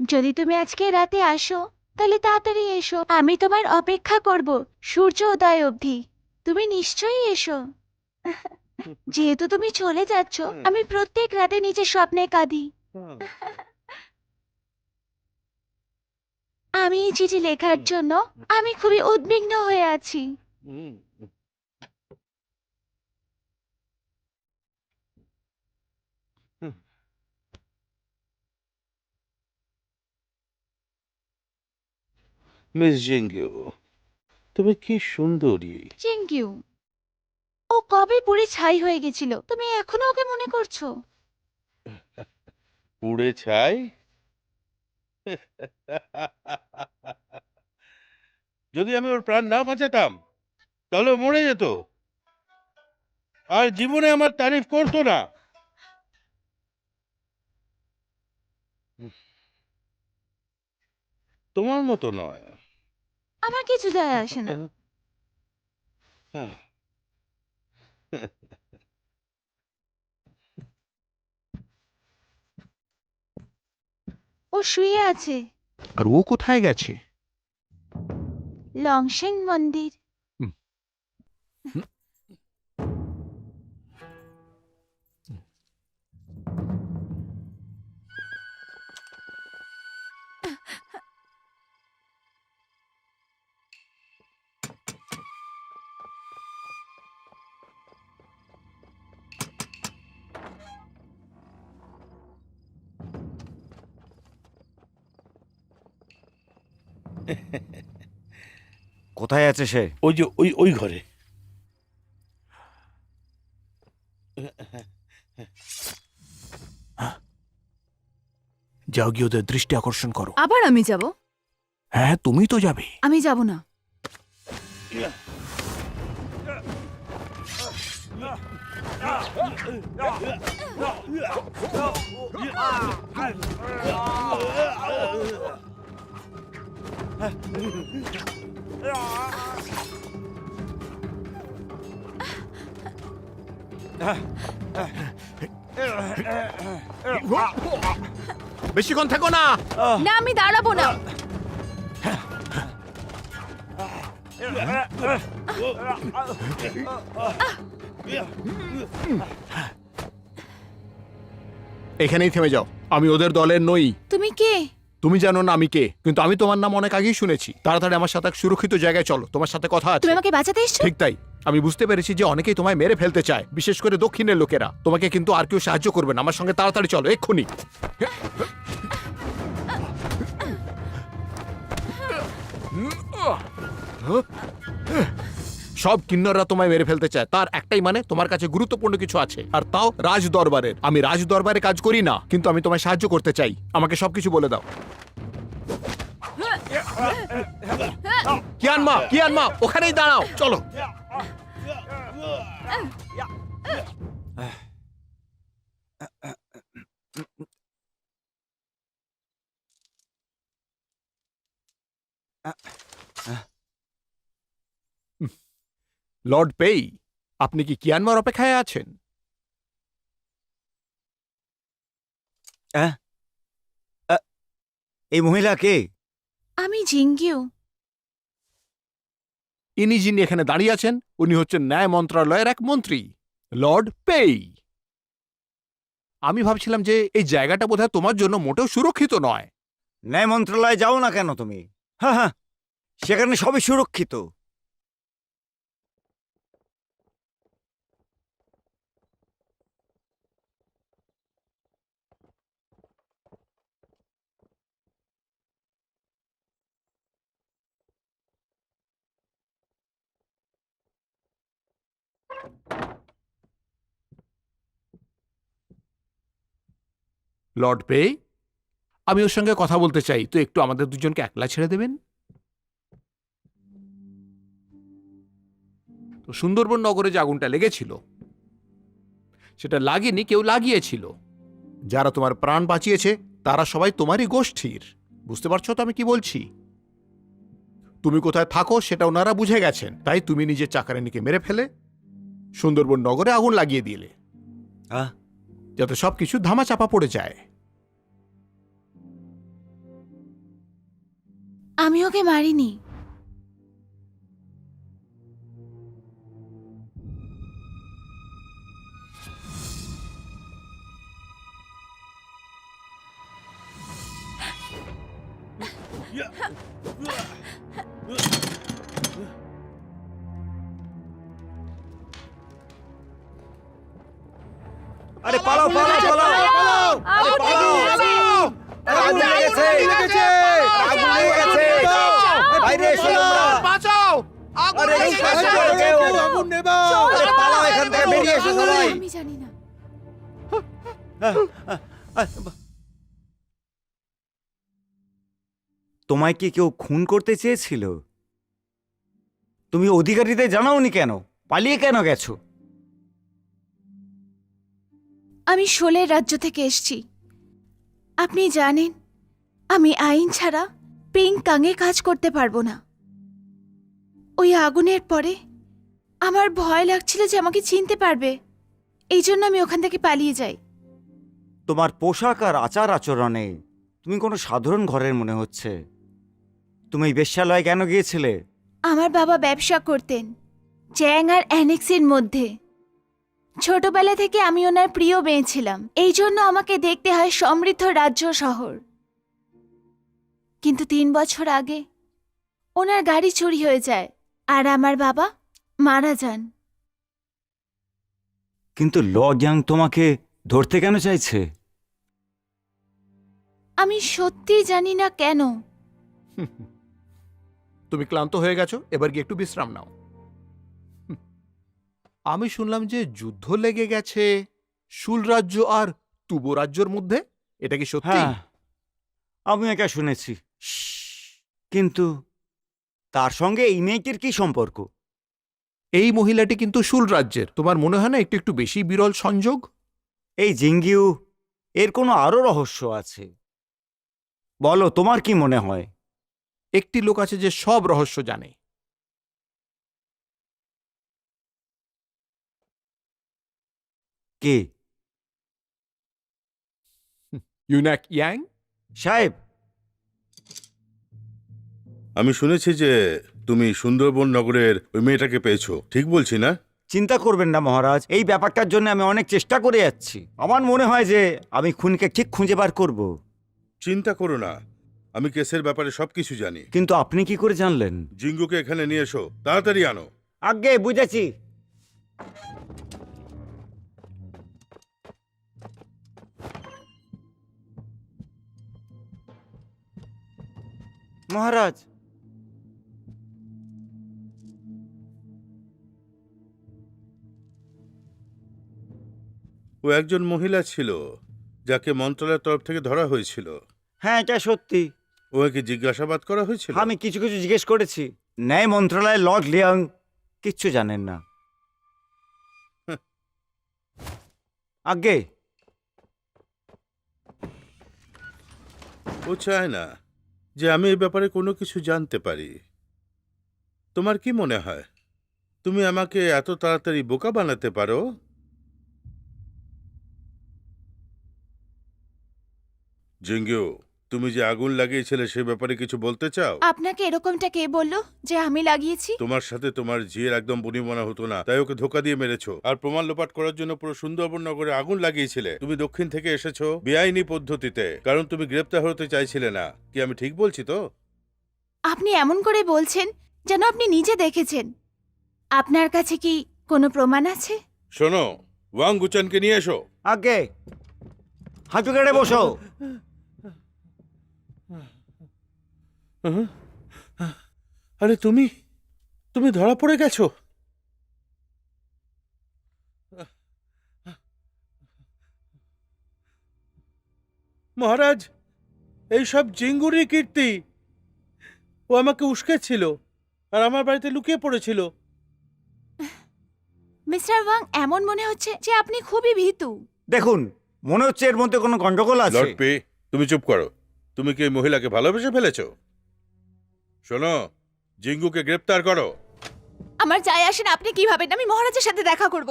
যদি তুমি আজকে রাতে আসো তাহলে তাড়াতাড়ি এসো, আমি তোমার অপেক্ষা করব সূর্য উদয় অবধি। তুমি নিশ্চয়ই এসো। যেহেতু তুমি চলে যাচ্ছ, আমি প্রত্যেক রাতে নিজের স্বপ্নে কাঁদি। আমি এই চিঠি লেখার জন্য আমি খুবই উদ্বিগ্ন হয়ে আছি। মিস জিঙ্গু, তুমি কি সুন্দরী। চিঙ্কিউ, ও কবে পুড়ে ছাই হয়ে গেছিল, তুমি এখনো ওকে মনে করছো? পুড়ে ছাই? যদি আমি ওর প্রাণ না বাঁচাতাম তাহলে ও মরে যেত, আর জীবনে আমার তারিফ করতো না। তোমার মতো নয়। আমার কিছু যায় আসে না। ও শুয়ে আছে আর ও কোথায় গেছে? লংশেং মন্দির। কোথায় আছে সে? ওই যে ওই ঘরে। যাও গিয়ে ওদের দৃষ্টি আকর্ষণ করো। আবার আমি যাব? হ্যাঁ, তুমি তো যাবে। আমি যাব না। বেশিক্ষণ থেকো না। না, আমি দাঁড়াবো না। এখানেই থেমে যাও, আমি ওদের দলের নই। তুমি কে? তুমি জানো না আমি কে, কিন্তু আমি তোমার নাম অনেক আগেই শুনেছি। তাড়াতাড়ি আমার সাথে এক সুরক্ষিত জায়গায় চলো, তোমার সাথে কথা আছে। তুমি আমাকে বাঁচাতে এসছো? ঠিক তাই, আমি বুঝতে পেরেছি যে অনেকেই তোমায় মেরে ফেলতে চায়, বিশেষ করে দক্ষিণের লোকেরা। তোমাকে কিন্তু আর কেউ সাহায্য করবে না। আমার সঙ্গে তাড়াতাড়ি চলো, এক্ষুনি। সব কিন্নররা তোমায় মেরে ফেলতে চায়, তার একটাই মানে তোমার কাছে গুরুত্বপূর্ণ কিছু আছে, আর তাও রাজ দরবারের। আমি রাজ দরবারে কাজ করি না, কিন্তু আমি তোমায় সাহায্য করতে চাই। আমাকে সবকিছু বলে দাও। কিয়ানমা, ওখানেই দাঁড়াও, চলো। লর্ড পেই, আপনি কি কিয়ানমার অপেক্ষায় আছেন? এই মহিলা কে? আমি জিঙ্গিউ। ইনি যিনি এখানে দাঁড়িয়ে আছেন, উনি হচ্ছেন ন্যায় মন্ত্রণালয়ের এক মন্ত্রী, লর্ড পেই। আমি ভাবছিলাম যে এই জায়গাটা বোধহয় তোমার জন্য মোটেও সুরক্ষিত নয়। ন্যায় মন্ত্রণালয়ে যাও না কেন তুমি? হ্যাঁ হ্যাঁ, সেখানে সবই সুরক্ষিত। লর্ড পেই, আমি ওর সঙ্গে কথা বলতে চাই, তো একটু আমাদের দুজনকে একলা ছেড়ে দেবেন? তো সুন্দরবন নগরে যে আগুনটা লেগেছিল, সেটা লাগেনি, কেউ লাগিয়েছিল। যারা তোমার প্রাণ বাঁচিয়েছে তারা সবাই তোমারই গোষ্ঠীর। বুঝতে পারছো তো আমি কি বলছি? তুমি কোথায় থাকো সেটা ওনারা বুঝে গেছেন, তাই তুমি নিজের চাকরানিকে মেরে ফেলে সুন্দরবন নগরে আগুন লাগিয়ে দিলে। হ্যাঁ যাতে সবকিছু ধামা চাপা পড়ে যায়। আমি ওকে মারিনি। আরে পালাও পালাও পালাও আগুন আরে লেগে আগুন গেছে। আগুন লেগে গেছে বাইরে এসো তোমরা। বাঁচাও! আগুন আরে লেগে সাহায্য গেছে! করো কেউ। আগুন নেভাও। আরে পালাও এখান থেকে, বেরিয়ে এসো সবাই। আমি জানি না। তোমায় কি কেউ খুন করতে চেয়েছিল? তুমি অধিকারীদের জানাওনি কেন? পালিয়ে কেন গেছো? আমি শোলের রাজ্য থেকে এসেছি। আপনি জানেন আমি আইন ছাড়া পিং কাঙে কাজ করতে পারবো না। ওই আগুনের পরে আমার ভয় লাগছিল যে আমাকে চিনতে পারবে, এই জন্য আমি ওখান থেকে পালিয়ে যাই। তোমার পোশাক আর আচার আচরণে তুমি কোনো সাধারণ ঘরের মনে হচ্ছে। তুমি এই বেশ্যালয়ে কেন গিয়েছিলে? আমার বাবা ব্যবসা করতেন চ্যাং আর অ্যানেক্সের মধ্যে। ছোটবেলা থেকে আমি ওনার প্রিয় মেয়ে ছিলাম, এই জন্য আমাকে দেখতে হয় সমৃদ্ধ রাজ্য শহর। কিন্তু 3 বছর আগে ওনার গাড়ি চুরি হয়ে যায় আর আমার বাবা মারা যান। কিন্তু ল গ্যাং তোমাকে ধরতে কেন চাইছে? আমি সত্যি জানি না কেন। তুমি ক্লান্ত হয়ে গেছো, এবার গিয়ে একটু বিশ্রাম নাও। আমি শুনলাম যে যুদ্ধ লেগে গেছে শুল রাজ্য আর তুবো রাজ্যর মধ্যে। এটা কি সত্যি? হ্যাঁ, আমি একা শুনেছি। কিন্তু তার সঙ্গে এই মেয়েটির কি সম্পর্ক? এই মহিলাটি কিন্তু শুল রাজ্যের। তোমার মনে হয় না একটু একটু বেশি বিরল সংযোগ? এই জিঙ্গিউ, এর কোনো আরো রহস্য আছে। বলো, তোমার কি মনে হয়? একটি লোক আছে যে সব রহস্য জানে। কে? ইউনাক ইয়াং। সাহেব, আমি শুনেছি যে তুমি সুন্দরবন নগরের ওই মেয়েটাকে পেয়েছো, ঠিক বলছি না? চিন্তা করবেন না মহারাজ, এই ব্যাপারটার জন্য আমি অনেক চেষ্টা করে যাচ্ছি। আমার মনে হয় যে আমি খুনিকে ঠিক খুঁজে বার করব। চিন্তা করো না, আমি কেসের ব্যাপারে সবকিছু জানি। কিন্তু আপনি কি করে জানলেন? জিঙ্গুকে এখানে নিয়ে এসো, তাড়াতাড়ি আনো। আগে বুঝেছি। মহারাজ, ও একজন মহিলা ছিল যাকে মন্ত্রণালয়ের তরফ থেকে ধরা হয়েছিল। হ্যাঁ এটা সত্যি। ওকে জিজ্ঞাসাবাদ করা হয়েছিল। আমি কিছু কিছু জিজ্ঞেস করেছি। ন্যায় মন্ত্রণালয়ের লর্ড লিয়াং কিচ্ছু জানেন না। আগে ও চায় না যে আমি এই ব্যাপারে কোনো কিছু জানতে পারি। তোমার কি মনে হয় তুমি আমাকে এত তাড়াতাড়ি বোকা বানাতে পারো? জিঙ্গু, তুমি যে আগুন লাগিয়েছিলে সে ব্যাপারে কিছু বলতে চাও? আপনাকে এরকমটা কে বলল যে আমি লাগিয়েছি? তোমার সাথে তোমার ঝিয়ের একদম বনিবনা হতো না, তাই ওকে ধোকা দিয়ে মেরেছো আর প্রমাণ লোপাট করার জন্য পুরো সুন্দরবন নগরে আগুন লাগিয়েছিলে। তুমি দক্ষিণ থেকে এসেছো বেআইনি পদ্ধতিতে, কারণ তুমি গ্রেপ্তার হতে চাইছিলে না। কি আমি ঠিক বলছি তো? আপনি এমন করে বলছেন যেন আপনি নিজে দেখেছেন। আপনার কাছে কি কোনো প্রমাণ আছে? শোনো, ওয়াং গুচানকে নিয়ে এসো। আগে হাঁটু কেটে বসো। আরে তুমি তুমি ধরা পড়ে গেছো। মহারাজ, এইসব জিঙ্গুরি কীর্তি। ও আমাকে উস্কেছিল আর আমার বাড়িতে লুকিয়ে পড়েছিল। মিস্টার ওয়াং, এমন মনে হচ্ছে যে আপনি খুবই ভীতু। দেখুন, মনে হচ্ছে এর মধ্যে কোনো গন্ডগোল আছে। লর্ড পে, তুমি চুপ করো। তুমি কি এই মহিলাকে ভালোবেসে ফেলেছো? শোনো, জিঙ্গুকে গ্রেপ্তার করো। আমার যায় আসে না আপনি কি ভাবেন আমি মহারাজের সাথে দেখা করব।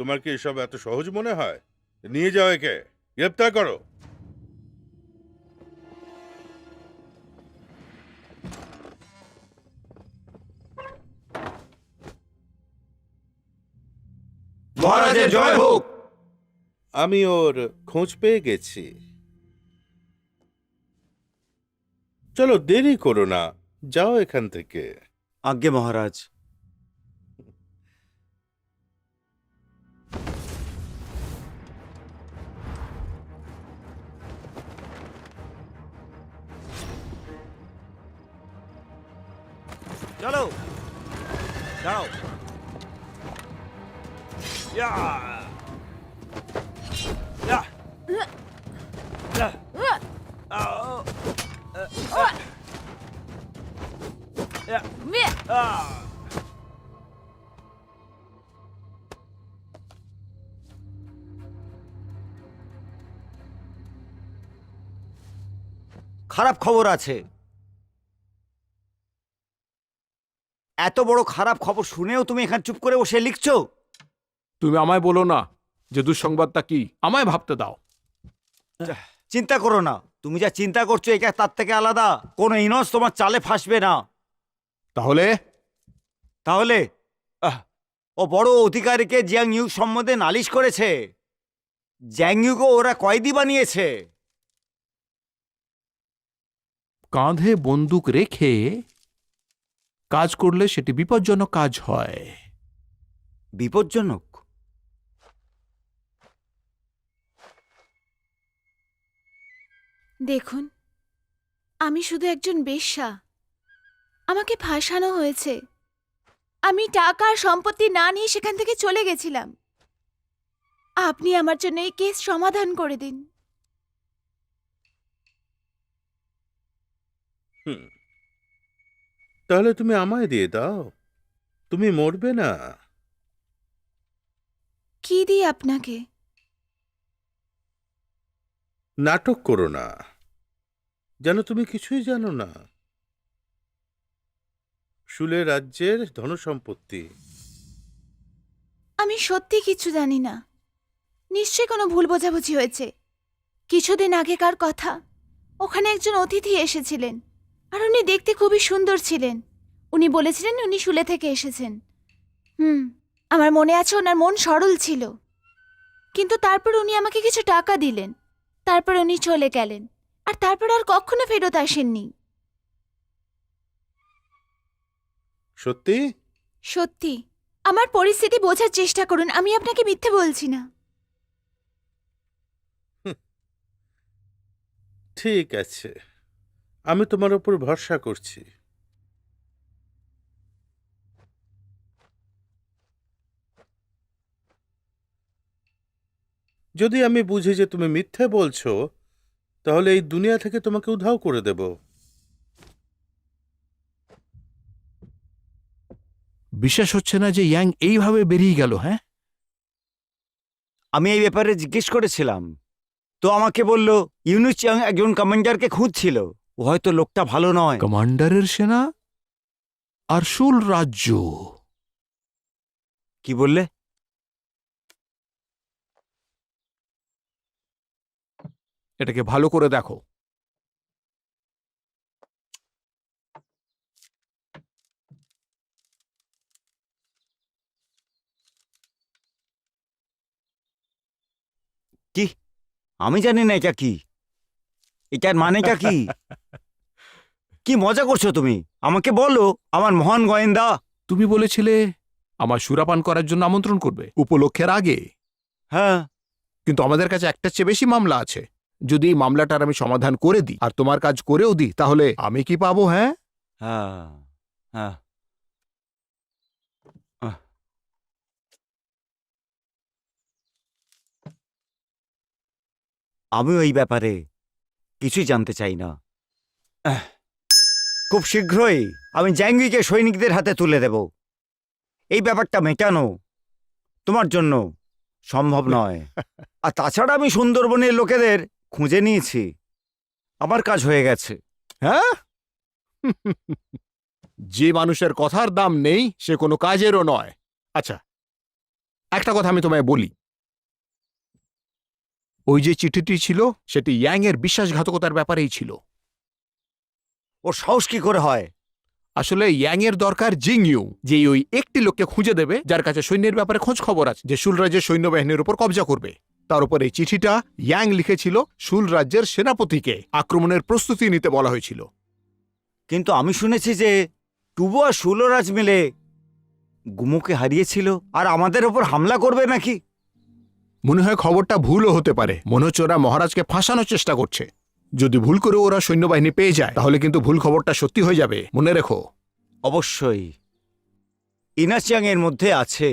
তোমার কি এসব এত সহজ মনে হয়? নিয়ে যাও একে, গ্রেপ্তার করো। মহারাজের জয় হোক। আমি ওর খোঁজ পেয়ে গেছি। চলো, দেরি করো না, যাও এখান থেকে। আজ্ঞে মহারাজ। চলো, দাঁড়াও। ইয়া! ইয়া! ইয়া! আও! ইয়া! আ! খারাপ খবর আছে। এত বড় খারাপ খবর শুনেও তুমি এখানে চুপ করে বসে লিখছো? তুমি আমায় বলো না যে দুঃসংবাদটা কি, আমায় ভাবতে দাও। চিন্তা করো না, তুমি যা চিন্তা করছো এটা তার থেকে আলাদা। কোনো ইনস তোমার চালে ফাঁসবে না। তাহলে তাহলে ও বড় অধিকারীকে জিয়াং ইউ সম্বন্ধে নালিশ করেছে। জিয়াং ইউকে ওরা কয়েদি বানিয়েছে। কাঁধে বন্দুক রেখে কাজ করলে সেটি বিপজ্জনক কাজ হয়। বিপজ্জনক? দেখুন, আমি শুধু একজন বেশ্যা। আমাকে ফাঁসানো হয়েছে। আমি টাকা আর সম্পত্তি না নিয়ে সেখান থেকে চলে গেছিলাম। আপনি আমার জন্য এই কেস সমাধান করে দিন। তাহলে তুমি আমায় দিয়ে দাও, তুমি মরবে না। কি দিই আপনাকে? নাটক করো না, যেন তুমি কিছুই জানো না। শুলে রাজ্যের ধনসম্পত্তি। আমি সত্যি কিছু জানি না। নিশ্চয়ই কোনো ভুল বোঝাবুঝি হয়েছে। কিছুদিন আগেকার কথা, ওখানে একজন অতিথি এসেছিলেন, আর উনি দেখতে খুবই সুন্দর ছিলেন। উনি বলেছিলেন উনি শুলে থেকে এসেছেন। আমার মনে আছে ওনার মন সরল ছিল। কিন্তু তারপর উনি আমাকে কিছু টাকা দিলেন, তারপর উনি চলে গেলেন, আর তারপর আর কখনো ফেরত আসেননি। সত্যি? সত্যি। আমার পরিস্থিতি বোঝার চেষ্টা করুন, আমি আপনাকে মিথ্যে বলছি না। ঠিক আছে, আমি তোমার উপর ভরসা করছি। যদি আমি বুঝি যে তুমি মিথ্যে বলছো, তাহলে এই দুনিয়া থেকে তোমাকে উধাও করে দেব। বিশ্বাস হচ্ছে না যে ইয়াং এইভাবে বেরিয়ে গেল। হ্যাঁ, আমি এই ব্যাপারে জিজ্ঞেস করেছিলাম, তো আমাকে বলল ইউনু চিয়াং একজন কমান্ডারকে খুঁজছিল। ও হয়তো লোকটা ভালো নয়। কমান্ডারের সেনা আর শুল রাজ্য। কি বললে? এটাকে ভালো করে দেখো। কি? আমি জানি না এটা কি। এটার মানেটা কি? কি মজা করছো তুমি? আমাকে বলো, আমার মহান গোয়েন্দা। তুমি বলেছিলে আমার সুরাপান করার জন্য আমন্ত্রণ করবে। উপলক্ষের আগে। হ্যাঁ, কিন্তু আমাদের কাছে একটার চেয়ে বেশি মামলা আছে। যদি এই মামলাটার আমি সমাধান করে দিই আর তোমার কাজ করেও দিই, তাহলে আমি কি পাবো? হ্যাঁ, হ্যাঁ, হ্যাঁ। আমিও এই ব্যাপারে কিছুই জানতে চাই না। খুব শীঘ্রই আমি জ্যাঙ্গিকে সৈনিকদের হাতে তুলে দেব। এই ব্যাপারটা মেটানো তোমার জন্য সম্ভব নয়। আর তাছাড়া আমি সুন্দরবনের লোকেদের খুঁজে নিয়েছি। আমার কাজ হয়ে গেছে। হ্যাঁ। যে মানুষের কথার দাম নেই সে কোনো কাজেরও নয়। আচ্ছা, একটা কথা আমি তোমায় বলি, ওই যে চিঠিটি ছিল সেটি ইয়াং এর বিশ্বাসঘাতকতার ব্যাপারেই ছিল। ওর সাহস কি করে হয়? আসলে ইয়াং এর দরকার জিং ইউ, যে ওই একটি লোককে খুঁজে দেবে যার কাছে সৈন্যের ব্যাপারে খোঁজ খবর আছে, যে শুল রাজ্যের সৈন্যবাহিনীর উপর কবজা করবে। তার উপর এই চিঠিটা ইয়াং লিখেছিল শুল রাজ্যের সেনাপতিকে আক্রমণের প্রস্তুতি নিতে বলা হয়েছিল। কিন্তু আমি শুনেছি যে টুবো আর সুলোরাজ মিলে গুমোকে হারিয়েছিল আর আমাদের ওপর হামলা করবে নাকি। মনে হয় খবরটা ভুলও হতে পারে। মনে হচ্ছে ওরা মহারাজকে ফাঁসানোর চেষ্টা করছে। যদি ভুল করে ওরা সৈন্যবাহিনী পেয়ে যায় তাহলে কিন্তু ভুল খবরটা সত্যি হয়ে যাবে, মনে রেখো। অবশ্যই ইনাচিয়াং এর মধ্যে আছে।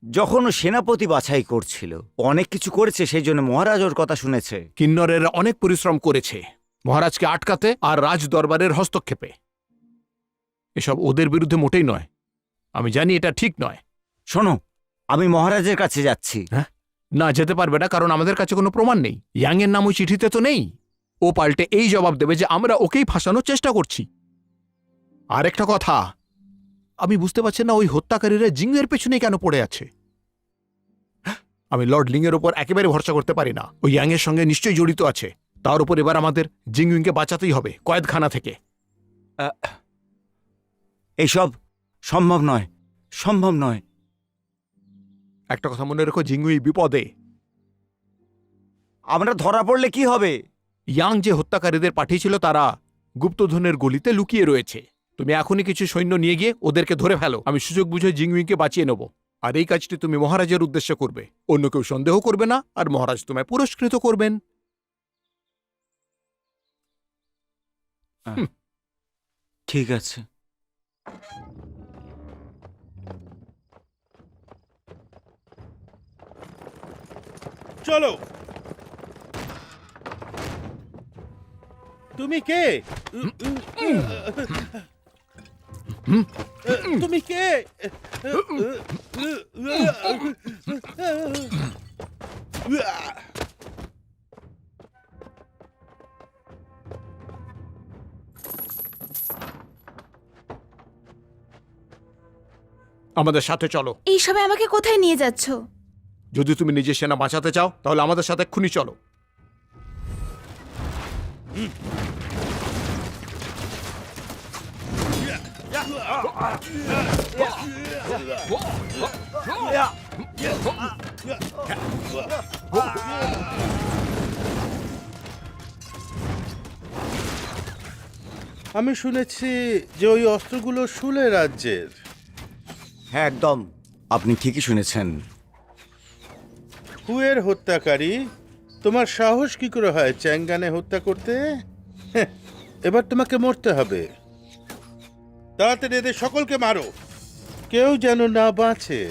যখন ও সেনাপতি বাছাই করছিল অনেক কিছু করেছে, সেই জন্য মহারাজ ওর কথা শুনেছে। কিন্নরেরা অনেক পরিশ্রম করেছে মহারাজকে আটকাতে আর রাজ দরবারের হস্তক্ষেপে। এসব ওদের বিরুদ্ধে মোটেই নয়। আমি জানি এটা ঠিক নয়। শোনো, আমি মহারাজের কাছে যাচ্ছি। না, যেতে পারবে না, কারণ আমাদের কাছে কোনো প্রমাণ নেই। ইয়াং এর নাম ওই চিঠিতে তো নেই। ও পাল্টে এই জবাব দেবে যে আমরা ওকেই ফাঁসানোর চেষ্টা করছি। আরেকটা কথা, আমি বুঝতে পারছি না ওই হত্যাকারীরা জিং এর পেছনে কেন পড়ে আছে। আমি লর্ড লিং এর ওপর একেবারে ভরসা করতে পারি না। ওই ইয়াং এর সঙ্গে নিশ্চয়ই জড়িত আছে। তার উপর এবার আমাদের জিং ইউংকে বাঁচাতেই হবে কয়েদখানা থেকে। এইসব সম্ভব নয়, সম্ভব নয়। একটা কথা মনে রেখো, জিংউই বিপদে। আমরা ধরা পড়লে কি হবে? ইয়াং যে হত্যাকারীদের পাঠিয়েছিল তারা গুপ্তধনের গলিতে লুকিয়ে রয়েছে। তুমি এখনই কিছু সৈন্য নিয়ে গিয়ে ওদেরকে ধরে ফেলো। আমি সুযোগ বুঝে জিংউইকে বাঁচিয়ে নেব। আর এই কাজটি তুমি মহারাজের উদ্দেশ্যে করবে। অন্য কেউ সন্দেহ করবে না, আর মহারাজ তোমায় পুরস্কৃত করবেন। ঠিক আছে। চলো। তুমি কে? তুমি কে? আমাদের সাথে চলো। এই সময় আমাকে কোথায় নিয়ে যাচ্ছ? যদি তুমি নিজের সেনা বাঁচাতে চাও তাহলে আমাদের সাথে এক্ষুনি চলো। আমি শুনেছি যে ওই অস্ত্রগুলো শুলে রাজ্যের। হ্যাঁ, একদম, আপনি ঠিকই শুনেছেন। হুয়ের হত্যাকারী, তোমার সাহস কি করে হয় চ্যাঙ্গানে হত্যা করতে? এবার তোমাকে মরতে হবে। তাড়াতাড়ি এদের সকলকে মারো, কেউ যেন না বাঁচে।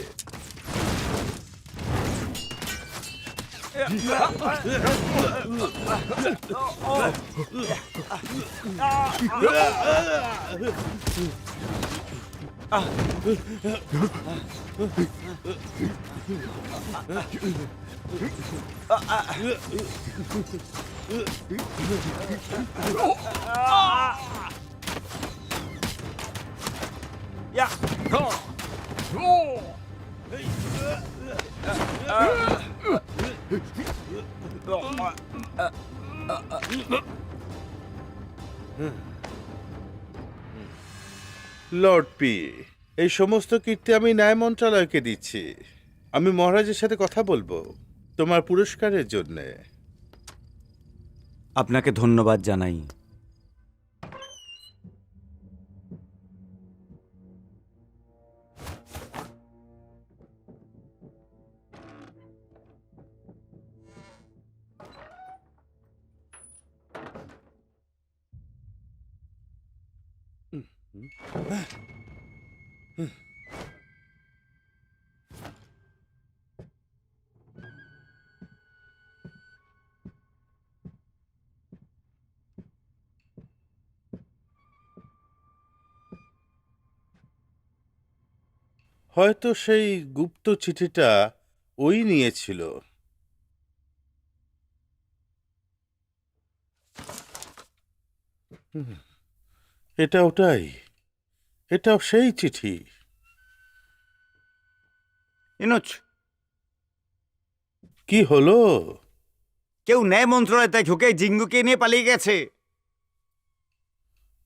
লর্ড পি, এই সমস্ত কীর্তি আমি ন্যায় মন্ত্রণালয়কে দিচ্ছি। আমি মহারাজের সাথে কথা বলবো তোমার পুরস্কারের জন্যে। আপনাকে ধন্যবাদ জানাই। হয়তো সেই গুপ্ত চিঠিটা ওই নিয়েছিল। এটা ওটাই, এটাও সেই চিঠি। ইনোচ, কি হলো? কেউ ন্যায় মন্ত্রণালয়তে ঢুকে জিঙ্গুকে নিয়ে পালিয়ে গেছে।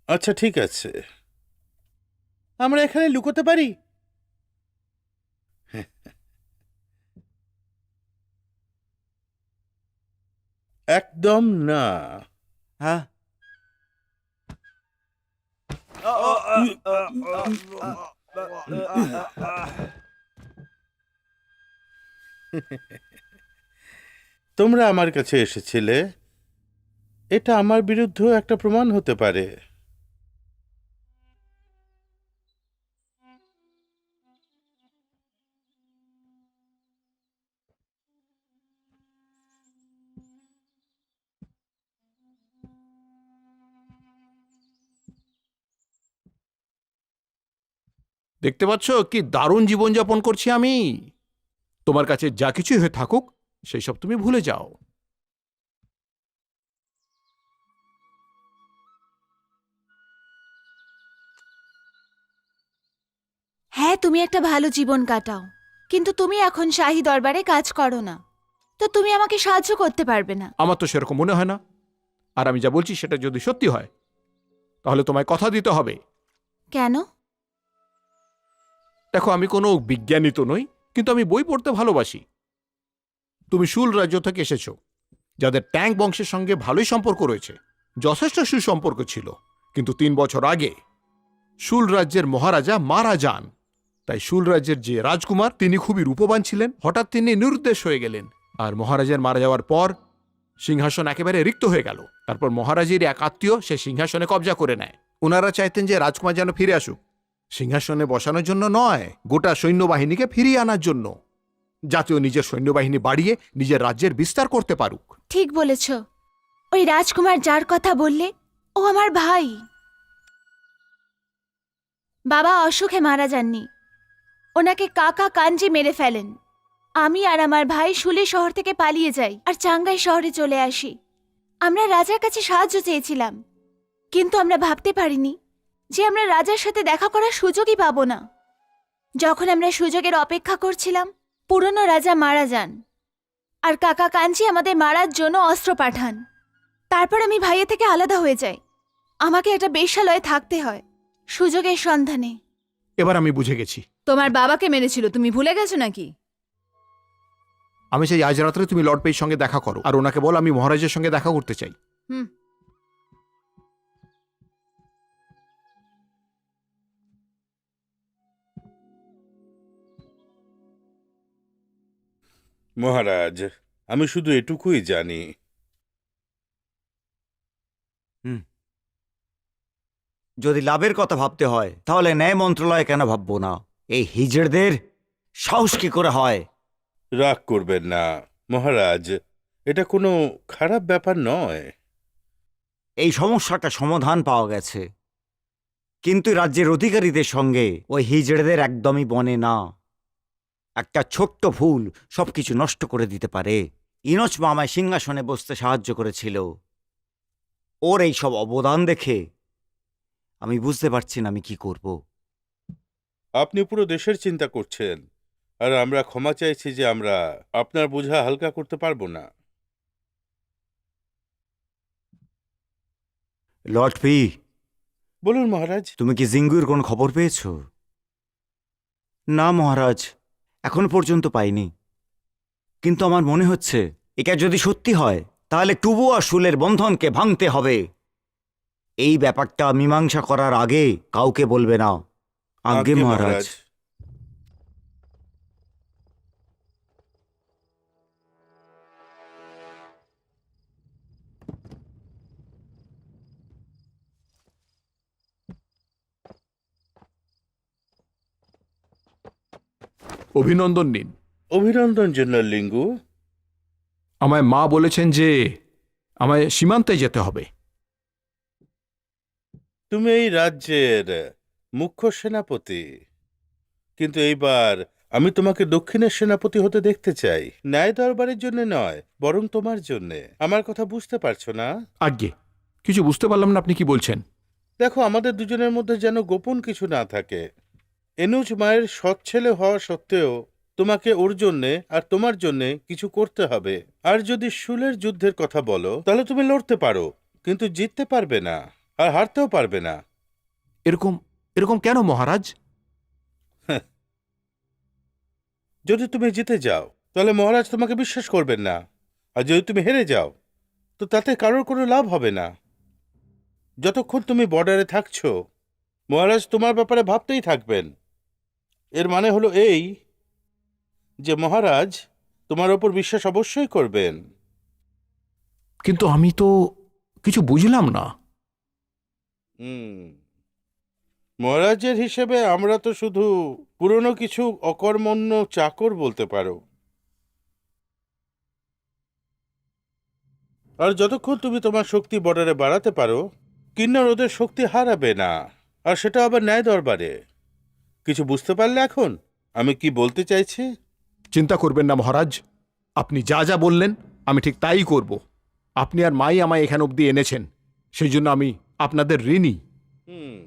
আচ্ছা ঠিক আছে, আমরা এখানে লুকোতে পারি? একদম না। হ্যাঁ, তোমরা আমার কাছে এসেছিলে, এটা আমার বিরুদ্ধেও একটা প্রমাণ হতে পারে। দেখতে পাচ্ছ কি দারুণ জীবনযাপন করছি আমি। তোমার কাছে যা কিছুই হয়ে থাকুক সেই সব তুমি ভুলে যাও। হ্যাঁ, তুমি একটা ভালো জীবন কাটাও, কিন্তু তুমি এখন শাহী দরবারে কাজ করো না, তো তুমি আমাকে সাহায্য করতে পারবে না। আমার তো সেরকম মনে হয় না। আর আমি যা বলছি সেটা যদি সত্যি হয় তাহলে তোমায় কথা দিতে হবে। কেন? দেখো, আমি কোনো বিজ্ঞানী তো নই, কিন্তু আমি বই পড়তে ভালোবাসি। তুমি শুল রাজ্য থেকে এসেছো, যাদের ট্যাঙ্ক বংশের সঙ্গে ভালোই সম্পর্ক রয়েছে, যথেষ্ট সুসম্পর্ক ছিল। কিন্তু 3 বছর আগে শুল রাজ্যের মহারাজা মারা যান। তাই শুল রাজ্যের যে রাজকুমার, তিনি খুবই রূপবান ছিলেন, হঠাৎ তিনি নিরুদ্দেশ হয়ে গেলেন। আর মহারাজার মারা যাওয়ার পর সিংহাসন একেবারে রিক্ত হয়ে গেল। তারপর মহারাজের এক আত্মীয় সে সিংহাসনে কবজা করে নেয়। ওনারা চাইতেন যে রাজকুমার যেন ফিরে আসুক, সিংহাসনে বসানোর জন্য নয়, গোটা সৈন্যবাহিনীকে ফিরিয়ে আনার জন্য, যাতে ও নিজের সৈন্যবাহিনী বাড়িয়ে নিজের রাজ্যের বিস্তার করতে পারুক। ঠিক বলেছ। ওই রাজকুমার যার কথা বললে, ও আমার ভাই। বাবা অসুখে মারা যাননি, ওনাকে কাকা কাঞ্জি মেরে ফেলেন। আমি আর আমার ভাই শুলি শহর থেকে পালিয়ে যাই আর চাঙ্গাই শহরে চলে আসি। আমরা রাজার কাছে সাহায্য চেয়েছিলাম, কিন্তু আমরা ভাবতে পারিনি যে আমরা রাজার সাথে দেখা করার সুযোগই পাবো না। যখন আমরা সুযোগের অপেক্ষা করছিলাম, পুরনো রাজা মারা যান আর কাকা কাঞ্জি আমাদের মারার জন্য অস্ত্র পাঠান। তারপর আমি ভাইয়ের থেকে আলাদা হয়ে যাই। আমাকে একটা বেশ্যালয়ে থাকতে হয় সুযোগের সন্ধানে। এবার আমি বুঝে গেছি। তোমার বাবাকে মেরেছিল, তুমি ভুলে গেছো নাকি? আমি চাই আজ রাত্রে তুমি লর্ড পেইর সঙ্গে দেখা করো, আর ওনাকে বল আমি মহারাজের সঙ্গে দেখা করতে চাই। হুম। মহারাজ, আমি শুধু এটুকুই জানি। যদি লাভের কথা ভাবতে হয় তাহলে ন্যায় মন্ত্রণালয় কেন ভাববো না? এই হিজড়দের সাহস কি করে হয়? রাগ করবেন না মহারাজ, এটা কোনো খারাপ ব্যাপার নয়। এই সমস্যাটা সমাধান পাওয়া গেছে, কিন্তু রাজ্যের অধিকারীদের সঙ্গে ওই হিজড়েদের একদমই বনে না। একটা ছোট্ট ভুল সবকিছু নষ্ট করে দিতে পারে। ইনোচ মামায় সিংহাসনে বসতে সাহায্য করেছিল। ওর এই সব অবদান দেখে আমি বুঝতে পারছি না আমি কি করব। আপনি পুরো দেশের চিন্তা করছেন, আর আমরা ক্ষমা চাইছি যে আমরা আপনার বোঝা হালকা করতে পারবো না। লর্ড পি, বলুন মহারাজ। তুমি কি জিঙ্গুর কোনো খবর পেয়েছো? না মহারাজ, এখন পর্যন্ত পাইনি। কিন্তু আমার মনে হচ্ছে এটা যদি সত্যি হয় তাহলে টুবু আর শুলের বন্ধনকে ভাঙতে হবে। এই ব্যাপারটা মীমাংসা করার আগে কাউকে বলবে না। আজ্ঞে মহারাজ। অভিনন্দন নিন। অভিনন্দন জেনারেল লিঙ্গু। আমায় মা বলেছেন যে আমায় সীমান্তে যেতে হবে। তুমি এই রাজ্যের মুখ্য সেনাপতি, কিন্তু এইবার আমি তোমাকে দক্ষিণের সেনাপতি হতে দেখতে চাই। ন্যায় দরবারের জন্য নয়, বরং তোমার জন্যে। আমার কথা বুঝতে পারছো না? আজ্ঞে, কিছু বুঝতে পারলাম না, আপনি কি বলছেন? দেখো, আমাদের দুজনের মধ্যে যেন গোপন কিছু না থাকে। এনুজ মায়ের সৎ ছেলে হওয়া সত্ত্বেও তোমাকে ওর জন্যে আর তোমার জন্যে কিছু করতে হবে। আর যদি শুলের যুদ্ধের কথা বলো তাহলে তুমি লড়তে পারো, কিন্তু জিততে পারবে না আর হারতেও পারবে না। এরকম এরকম কেন মহারাজ? যদি তুমি জিতে যাও তাহলে মহারাজ তোমাকে বিশ্বাস করবেন না, আর যদি তুমি হেরে যাও তো তাতে কারোর কোনো লাভ হবে না। যতক্ষণ তুমি বর্ডারে থাকছো মহারাজ তোমার ব্যাপারে ভাবতেই থাকবেন। এর মানে হলো এই যে মহারাজ তোমার ওপর বিশ্বাস অবশ্যই করবেন। কিন্তু আমি তো কিছু বুঝলাম না। মহারাজের হিসেবে আমরা তো শুধু পুরনো কিছু অকর্মণ্য চাকর বলতে পারো। আর যতক্ষণ তুমি তোমার শক্তি বর্ডারে বাড়াতে পারো কিন্নর ওদের শক্তি হারাবে না, আর সেটা আবার ন্যায় দরবারে। কিছু বুঝতে পারলে এখন আমি কি বলতে চাইছি? চিন্তা করবেন না মহারাজ, আপনি যা যা বললেন আমি ঠিক তাই করব। আপনি আর মাই আমায় এখানে অবধি এনেছেন, সেই জন্য আমি আপনাদের ঋণী। হুম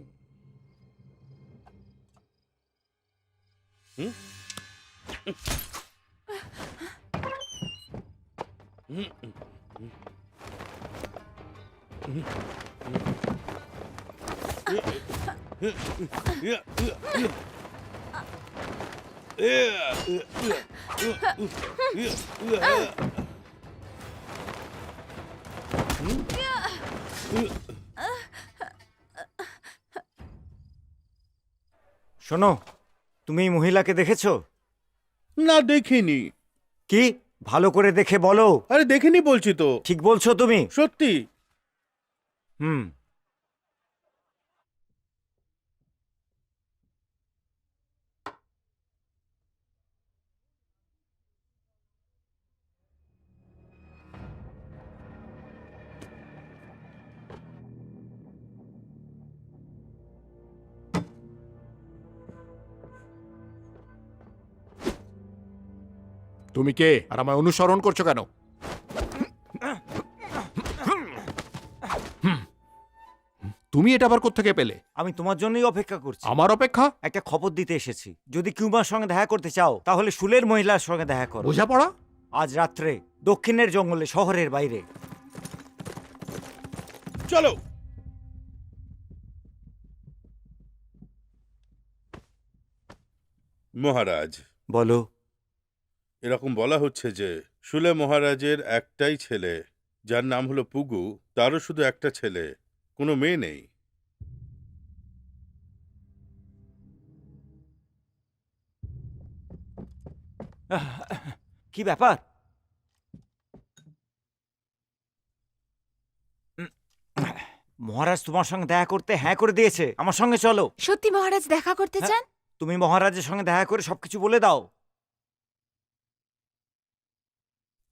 হুম শোনো, তুমি এই মহিলাকে দেখেছো? না দেখিনি। কি? ভালো করে দেখে বলো। আরে দেখিনি বলছি তো। ঠিক বলছো তুমি? সত্যি। হুম। তুমি কে আর আমায় অনুসরণ করছো কেন? তুমি এটা আবার কোত্থেকে পেলে? আমি তোমার জন্যই অপেক্ষা করছি। আমার অপেক্ষা? একটা খবর দিতে এসেছি। যদি কিউমার সঙ্গে দেখা করতে চাও তাহলে শুলের মহিলার সঙ্গে দেখা করো। বোঝাপড়া? আজ রাত্রে দক্ষিণের জঙ্গলে, শহরের বাইরে। চলো। মহারাজ, বলো। এরকম বলা হচ্ছে যে শুলে মহারাজের একটাই ছেলে, যার নাম হলো পুগু। তারও শুধু একটা ছেলে, কোনো মেয়ে নেই। কি ব্যাপার? মহারাজ তোমার সঙ্গে দেখা করতে হ্যাঁ করে দিয়েছে। আমার সঙ্গে চলো। সত্যি মহারাজ দেখা করতে হ্যাঁ। চান? তুমি মহারাজের সঙ্গে দেখা করে সবকিছু বলে দাও।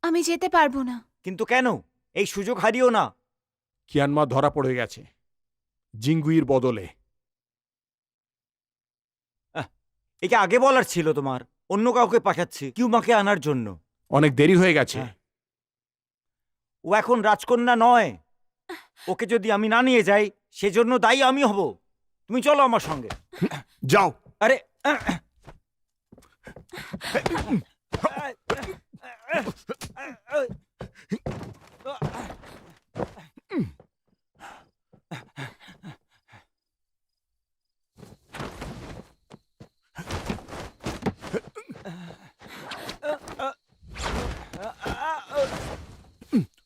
আমি যেতে পারবো না। কিন্তু কেন? এই সুযোগ হারিও না। কিয়ানমা ধরা পড়ে গেছে জিঙ্গুইর বদলে। একে আগে বলার ছিল তোমার। অন্য কাউকে পাঠাচ্ছি কিউমাকে আনার জন্য। অনেক দেরি হয়ে গেছে। হ্যাঁ। ও এখন রাজকন্যা নয়। ওকে যদি আমি না নিয়ে যাই সেজন্য দায়ী আমি হব। তুমি চলো আমার সঙ্গে। যাও। আরে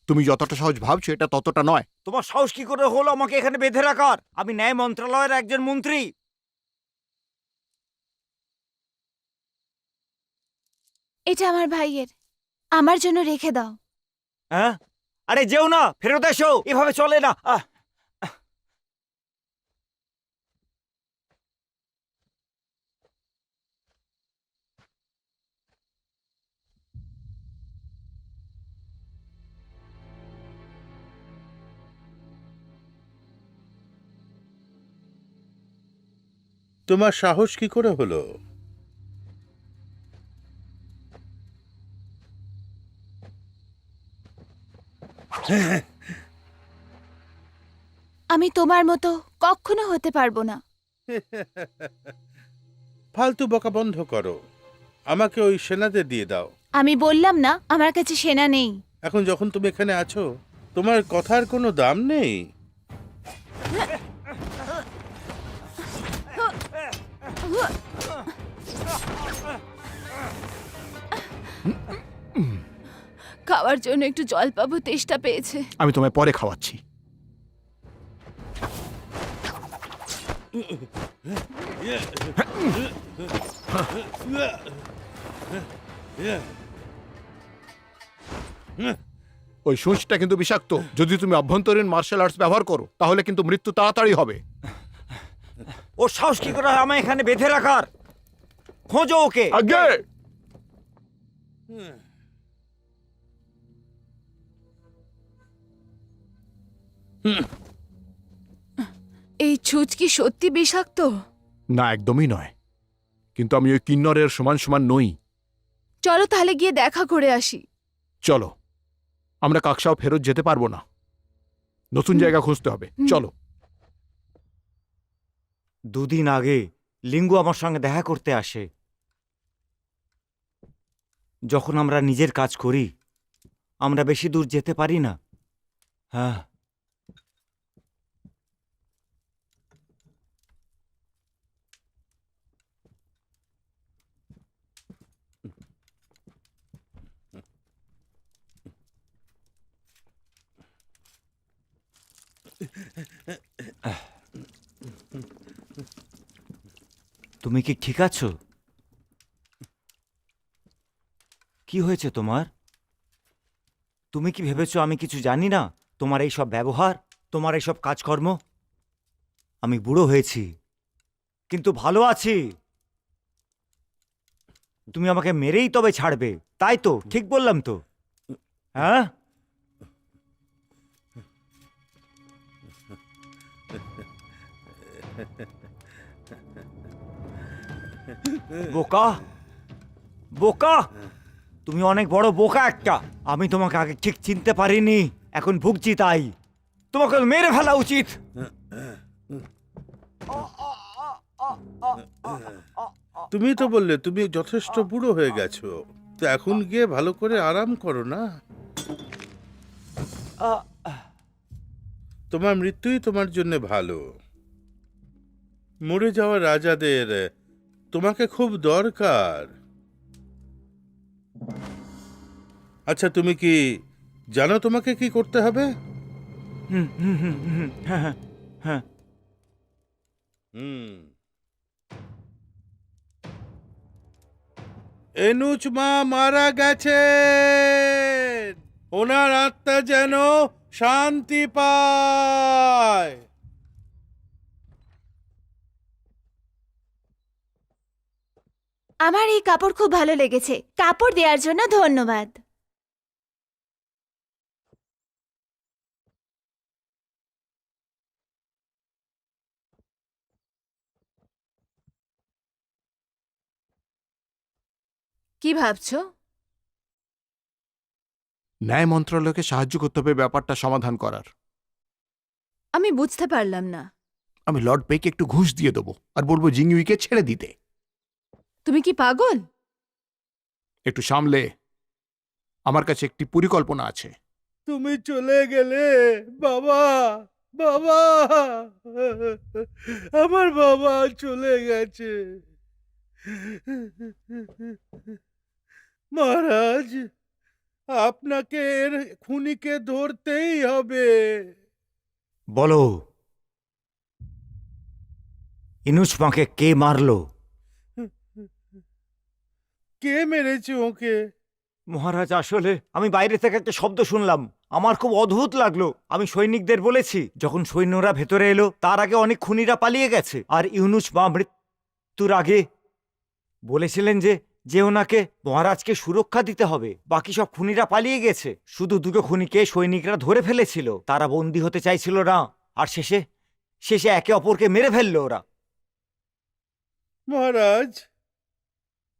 তুমি যতটা সহজ ভাবছো এটা ততটা নয়। তোমার সাহস কি করে হলো আমাকে এখানে বেঁধে রাখার? আমি ন্যায় মন্ত্রণালয়ের একজন মন্ত্রী। এটা আমার ভাইয়ের, আমার জন্য রেখে দাও। হ্যাঁ? আরে যেও না, ফেরত এসো। এভাবে চলে না। তোমার সাহস কি করে হলো? আমি তোমার মতো কখনো হতে পারবো না। ফালতু বকা বন্ধ করো। আমাকে ওই সেনাদের দিয়ে দাও। আমি বললাম না আমার কাছে সেনা নেই। এখন যখন তুমি এখানে আছো, তোমার কথার কোনো দাম নেই। খাওয়ার জন্য একটু জল পাবো, তেষ্টা পেয়েছে। আমি তোমায় পরে খাওয়াচ্ছি। ওই সূঁচটা কিন্তু বিষাক্ত। যদি তুমি অভ্যন্তরীণ মার্শাল আর্টস ব্যবহার করো তাহলে কিন্তু মৃত্যু তাড়াতাড়ি হবে। ওর সাহস কি করে হয় আমায় এখানে বেঁধে রাখার? খোঁজো ওকে। আগে এই ছুঁচ কি সত্যি বিষাক্ত? না, একদমই নয়, কিন্তু আমি ওই কিন্নরের সমান সমান নই। চলো তাহলে গিয়ে দেখা করে আসি। চলো, আমরা কাকসাও ফেরত যেতে পারবো না, নতুন জায়গা খুঁজতে হবে। চলো। দুদিন আগে লিঙ্গু আমার সঙ্গে দেখা করতে আসে। যখন আমরা নিজের কাজ করি আমরা বেশি দূর যেতে পারি না। হ্যাঁ, তুমি কি ঠিক আছো? কি হয়েছে তোমার? তুমি কি ভেবেছো আমি কিছু জানি না? তোমার এই সব ব্যবহার, তোমার এই সব কাজকর্ম। আমি বুড়ো হয়েছি কিন্তু ভালো আছি। তুমি আমাকে মেরেই তবে ছাড়বে, তাই তো? ঠিক বললাম তো? হ্যাঁ, বোকা বোকা, তুমি অনেক বড় বোকা একটা। আমি তোমাকে আগে ঠিক চিনতে পারিনি, এখন ভুগছি তাই। তোমাকে মেরে ফেলা উচিত। তুমি তো বললে তুমি যথেষ্ট বুড়ো হয়ে গেছো, তো এখন গিয়ে ভালো করে আরাম করো না। তোমার মৃত্যুই তোমার জন্য ভালো। মরে যাওয়া রাজাদের তোমাকে খুব দরকার। আচ্ছা, তুমি কি জানো তোমাকে কি করতে হবে? হ্যাঁ, হ্যাঁ। হুম। এনুচ মা মারা গেছে, ওনার আত্মা যেন শান্তি পায়। আমার এই কাপড় খুব ভালো লেগেছে। কাপড় দেওয়ার জন্য ধন্যবাদ। কি ভাবছো? ন্যায় মন্ত্রণালয়কে সাহায্য করতে হবে ব্যাপারটা সমাধান করার। আমি বুঝতে পারলাম না। আমি লর্ড পেকে একটু ঘুষ দিয়ে দেবো আর বলবো জিংইউইকে ছেড়ে দিতে। তুমি কি পাগল? একটু সামলে, আমার কাছে একটি পরিকল্পনা আছে। তুমি চলে গেলে বাবা, বাবা, আমার বাবা চলে গেছে। মহারাজ, আপনাকে এর খুনিকে ধরতেই হবে। বলো, ইনুচ মাকে কে মারলো? কে মেরেছে ওকে? মহারাজ, আসলে আমি বাইরে থেকে একটা শব্দ শুনলাম, আমার খুব অদ্ভুত লাগলো। আমি সৈনিকদের বলেছি, যখন সৈন্যরা ভেতরে এলো তার আগে অনেক খুনিরা পালিয়ে গেছে। আর ইউনুস মা মৃত্যুর আগে বলেছিলেন যে যে ওনাকে মহারাজকে সুরক্ষা দিতে হবে। বাকি সব খুনিরা পালিয়ে গেছে, শুধু দুটো খুনিকে সৈনিকরা ধরে ফেলেছিল। তারা বন্দী হতে চাইছিল না, আর শেষে শেষে একে অপরকে মেরে ফেললো ওরা। মহারাজ,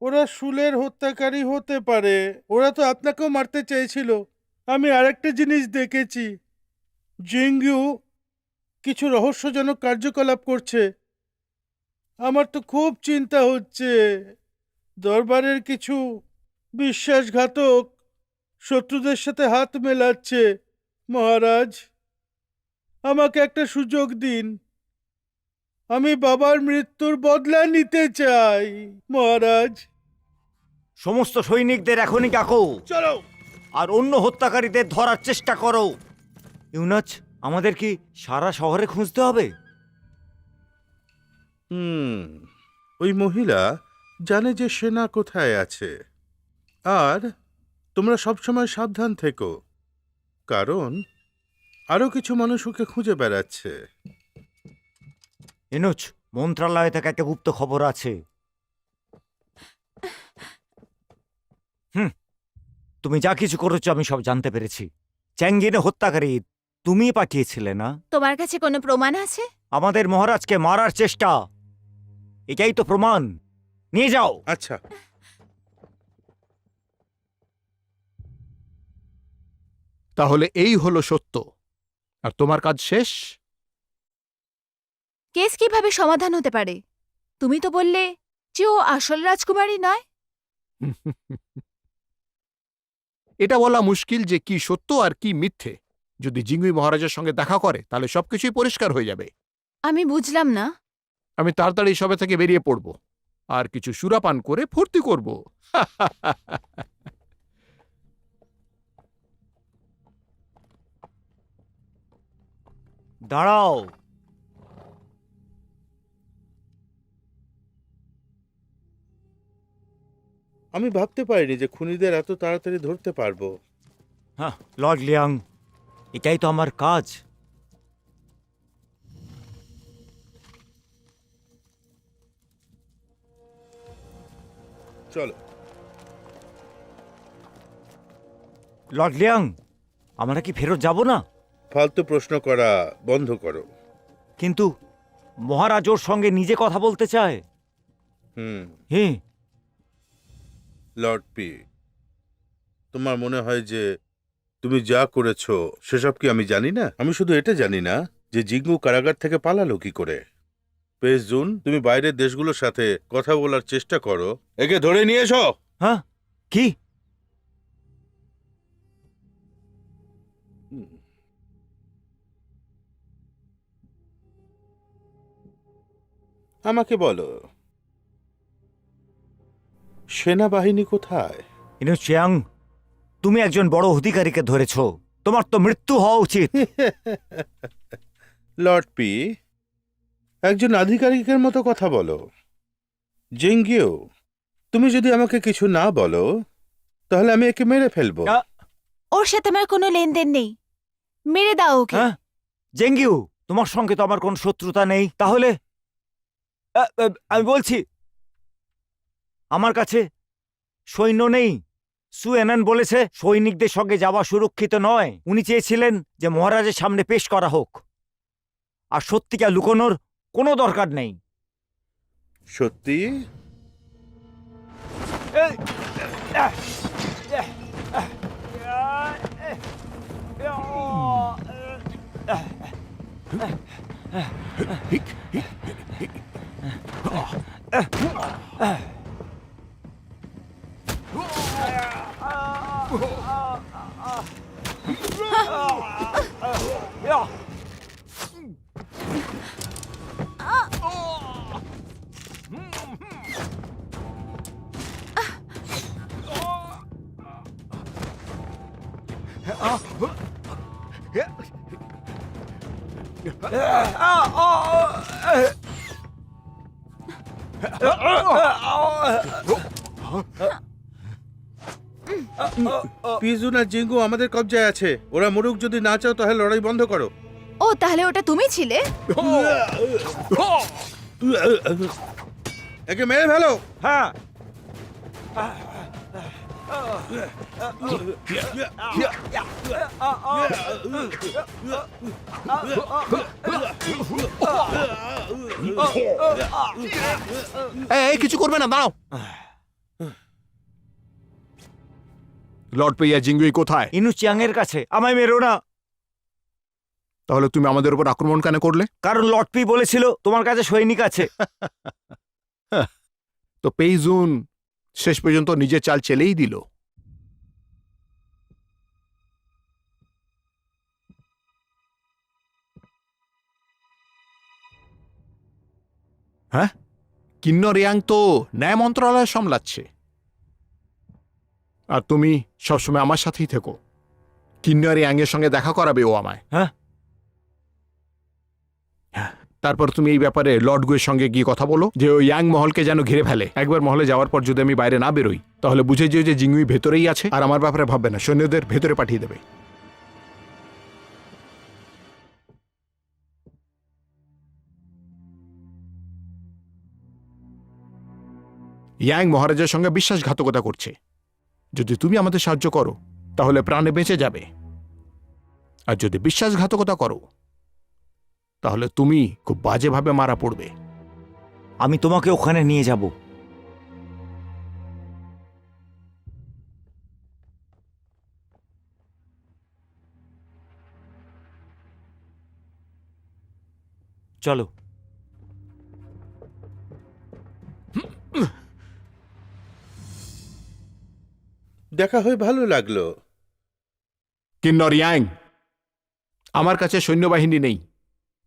ওরা শুলের হত্যাকারী হতে পারে, ওরা তো আপনাকেও মারতে চেয়েছিল। আমি আরেকটা জিনিস দেখেছি, জিংইউ কিছু রহস্যজনক কার্যকলাপ করছে। আমার তো খুব চিন্তা হচ্ছে। দরবারের কিছু বিশ্বাসঘাতক শত্রুদের সাথে হাত মেলাচ্ছে। মহারাজ, আমাকে একটা সুযোগ দিন। আমি বাবার মৃত্যুর বদলা নিতে চাই মহারাজ। সমস্ত সৈনিকদের এখনই ডাকো চলো। আর অন্য হত্যাকারীদের ধরার চেষ্টা করো। ইউনাচ, আমাদের কি সারা শহরে খুঁজতে হবে? ওই মহিলা জানে যে সেনা কোথায় আছে। আর তোমরা সবসময় সাবধান থেকো, কারণ আরো কিছু মানুষ ওকে খুঁজে বেড়াচ্ছে। ইনুচ, মন্ত্রণালয় থেকে একটা গুপ্ত খবর আছে। তুমি যা কিছু করেছো আমি সব জানতে পেরেছি। চ্যাঙ্গিনে হত্যাকারী তুমি পাঠিয়েছিলে না? তোমার কাছে কোনো প্রমাণ আছে? আমাদের মহারাজকে মারার চেষ্টা, এটাই তো প্রমাণ। নিয়ে যাও। আচ্ছা, তাহলে এই হলো সত্য, আর তোমার কাজ শেষ। কেস কিভাবে সমাধান হতে পারে? তুমি তো বললে যে ও আসল রাজকুমারী নয়। এটা বলা মুশকিল যে কি সত্য আর কি মিথ্যে। যদি জিঙ্গুই মহারাজের সঙ্গে দেখা করে তাহলে সবকিছুই পরিষ্কার হয়ে যাবে। আমি বুঝলাম না। আমি তাড়াতাড়ি সবে থেকে বেরিয়ে পড়ব আর কিছু সুরাপান করে ফুর্তি করব। দাঁড়াও। আমি ভাবতে পারিনি যে খুনিদের এত তাড়াতাড়ি ধরতে পারবো। হ্যাঁ লর্ড লিয়াং, এটাই তো আমার কাজ। চলো। লর্ড লিয়াং, আমরা কি ফেরত যাব না? ফালতু প্রশ্ন করা বন্ধ করো। কিন্তু মহারাজ ওর সঙ্গে নিজে কথা বলতে চায়। হ্যাঁ। লর্ড পি, তোমার মনে হয় যে তুমি যা করেছো সেসব কি আমি জানি না? আমি শুধু এটা জানি না যে জিঙ্গু কারাগার থেকে পালালো কি করে। পেস জুন, তুমি বাইরের দেশগুলোর সাথে কথা বলার চেষ্টা করো, একে ধরে নিয়ে এসো। হ্যাঁ, কি? আমাকে বলো, সেনাবাহিনী কোথায়? ইনু চিয়াং, তুমি একজন বড় অধিকারীকে ধরেছো, তোমার তো মৃত্যু হওয়া উচিত। লর্ড পি, একজন আধিকারিকের মতো কথা বলো। জিঙ্গিও, তুমি যদি আমাকে কিছু না বলো তাহলে আমি একে মেরে ফেলবো। ওর সাথে আমার কোনো লেনদেন নেই। মেরে দাও ওকে। হ্যাঁ, জেঙ্গিউ, তোমার সঙ্গে তো আমার কোনো শত্রুতা নেই। তাহলে আমি বলছি, আমার কাছে সৈন্য নেই। সু এনান বলেছে সৈনিকদের সঙ্গে যাওয়া সুরক্ষিত নয়। উনি চেয়েছিলেন যে মহারাজের সামনে পেশ করা হোক। আর সত্যিটা লুকোনোর কোনো দরকার নেই। সত্যি? পিজুন আর জিঙ্গু আমাদের কবজায় আছে। ওরা মরুক, যদি না চাও তাহলে লড়াই বন্ধ করো। ও, তাহলে ওটা তুমি ছিলে? একে মেরে ফেলো। হ্যাঁ, এই কিছু করবে না, দাঁড়াও। লর্ড পেইয়া জিঙ্গুই কোথায়? ইনু চিয়াং এর কাছে। আমায় মেরো না। তাহলে তুমি আমাদের উপর আক্রমণ কেন করলে? কারণ লর্ড পি বলেছিল তোমার কাছে সৈনিক আছে। তো পেইজুন শেষ পর্যন্ত নিজের চাল চেলেই দিল। হ্যাঁ, কিন্নর ইয়াং তো ন্যায় মন্ত্রণালয় সামলাচ্ছে, আর তুমি সবসময় আমার সাথেই থেকো। কিন্নর ইয়াং এর সঙ্গে দেখা করাবে ও আমায়। হ্যাঁ? তারপর তুমি এই ব্যাপারে লর্ড গুয়ের সঙ্গে গিয়ে কথা বলো যে ওই ইয়াং মহলকে যেন ঘিরে ফেলে। একবার মহলে যাওয়ার পর যদি আমি বাইরে না বেরোই, তাহলে বুঝে যেও যে জিঙ্গুই ভেতরেই আছে, আর আমার ব্যাপারে ভাববে না, সৈন্যদের ভেতরে পাঠিয়ে দেবে। ইয়াং মহারাজের সঙ্গে বিশ্বাসঘাতকতা করছে। যদি তুমি আমাদের সাহায্য করো তাহলে প্রাণে বেঁচে যাবে, আর যদি বিশ্বাসঘাতকতা করো তাহলে তুমি খুব বাজেভাবে মারা পড়বে। আমি তোমাকে ওখানে নিয়ে যাব। চলো। দেখা হয়ে ভালো লাগলো। কিন্নর ইয়াং, আমার কাছে সৈন্যবাহিনী নেই,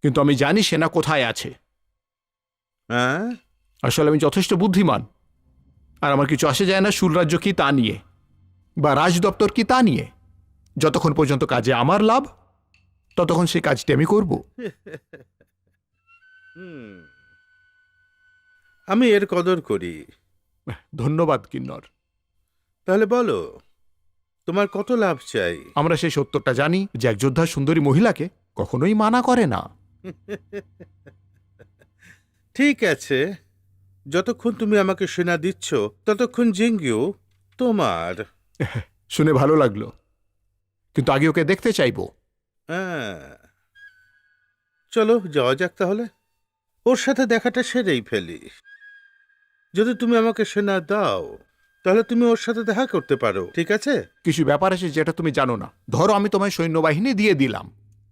কিন্তু আমি জানি সেনা কোথায় আছে। হ্যাঁ, আসলে আমি যথেষ্ট বুদ্ধিমান, আর আমার কিছু আসে যায় না শুল রাজ্য কি তা নিয়ে, বা রাজ দপ্তর কি তা নিয়ে। যতক্ষণ পর্যন্ত কাজে আমার লাভ, ততক্ষণ সেই কাজটি আমি করব। হুম, আমি এর কদর করি। ধন্যবাদ কিন্নর। তাহলে বলো, তোমার কত লাভ চাই? আমরা সেই সত্যটা জানি যে এক যোদ্ধা সুন্দরী মহিলাকে কখনোই মানা করে না। ঠিক আছে, যতক্ষণ তুমি আমাকে সেনা দিচ্ছ ততক্ষণ জিঙ্গিও তোমার। শুনে ভালো লাগলো, কিন্তু আগে ওকে দেখতে চাইবো। হ্যাঁ, চলো যাওয়া যাক তাহলে। ওর সাথে দেখাটা সেরেই ফেলি। যদি তুমি আমাকে সেনা দাও তাহলে তুমি ওর সাথে দেখা করতে পারো, ঠিক আছে? কিছু ব্যাপার আছে যেটা তুমি জানো না। ধরো আমি তোমায় সৈন্যবাহিনী দিয়ে দিলাম,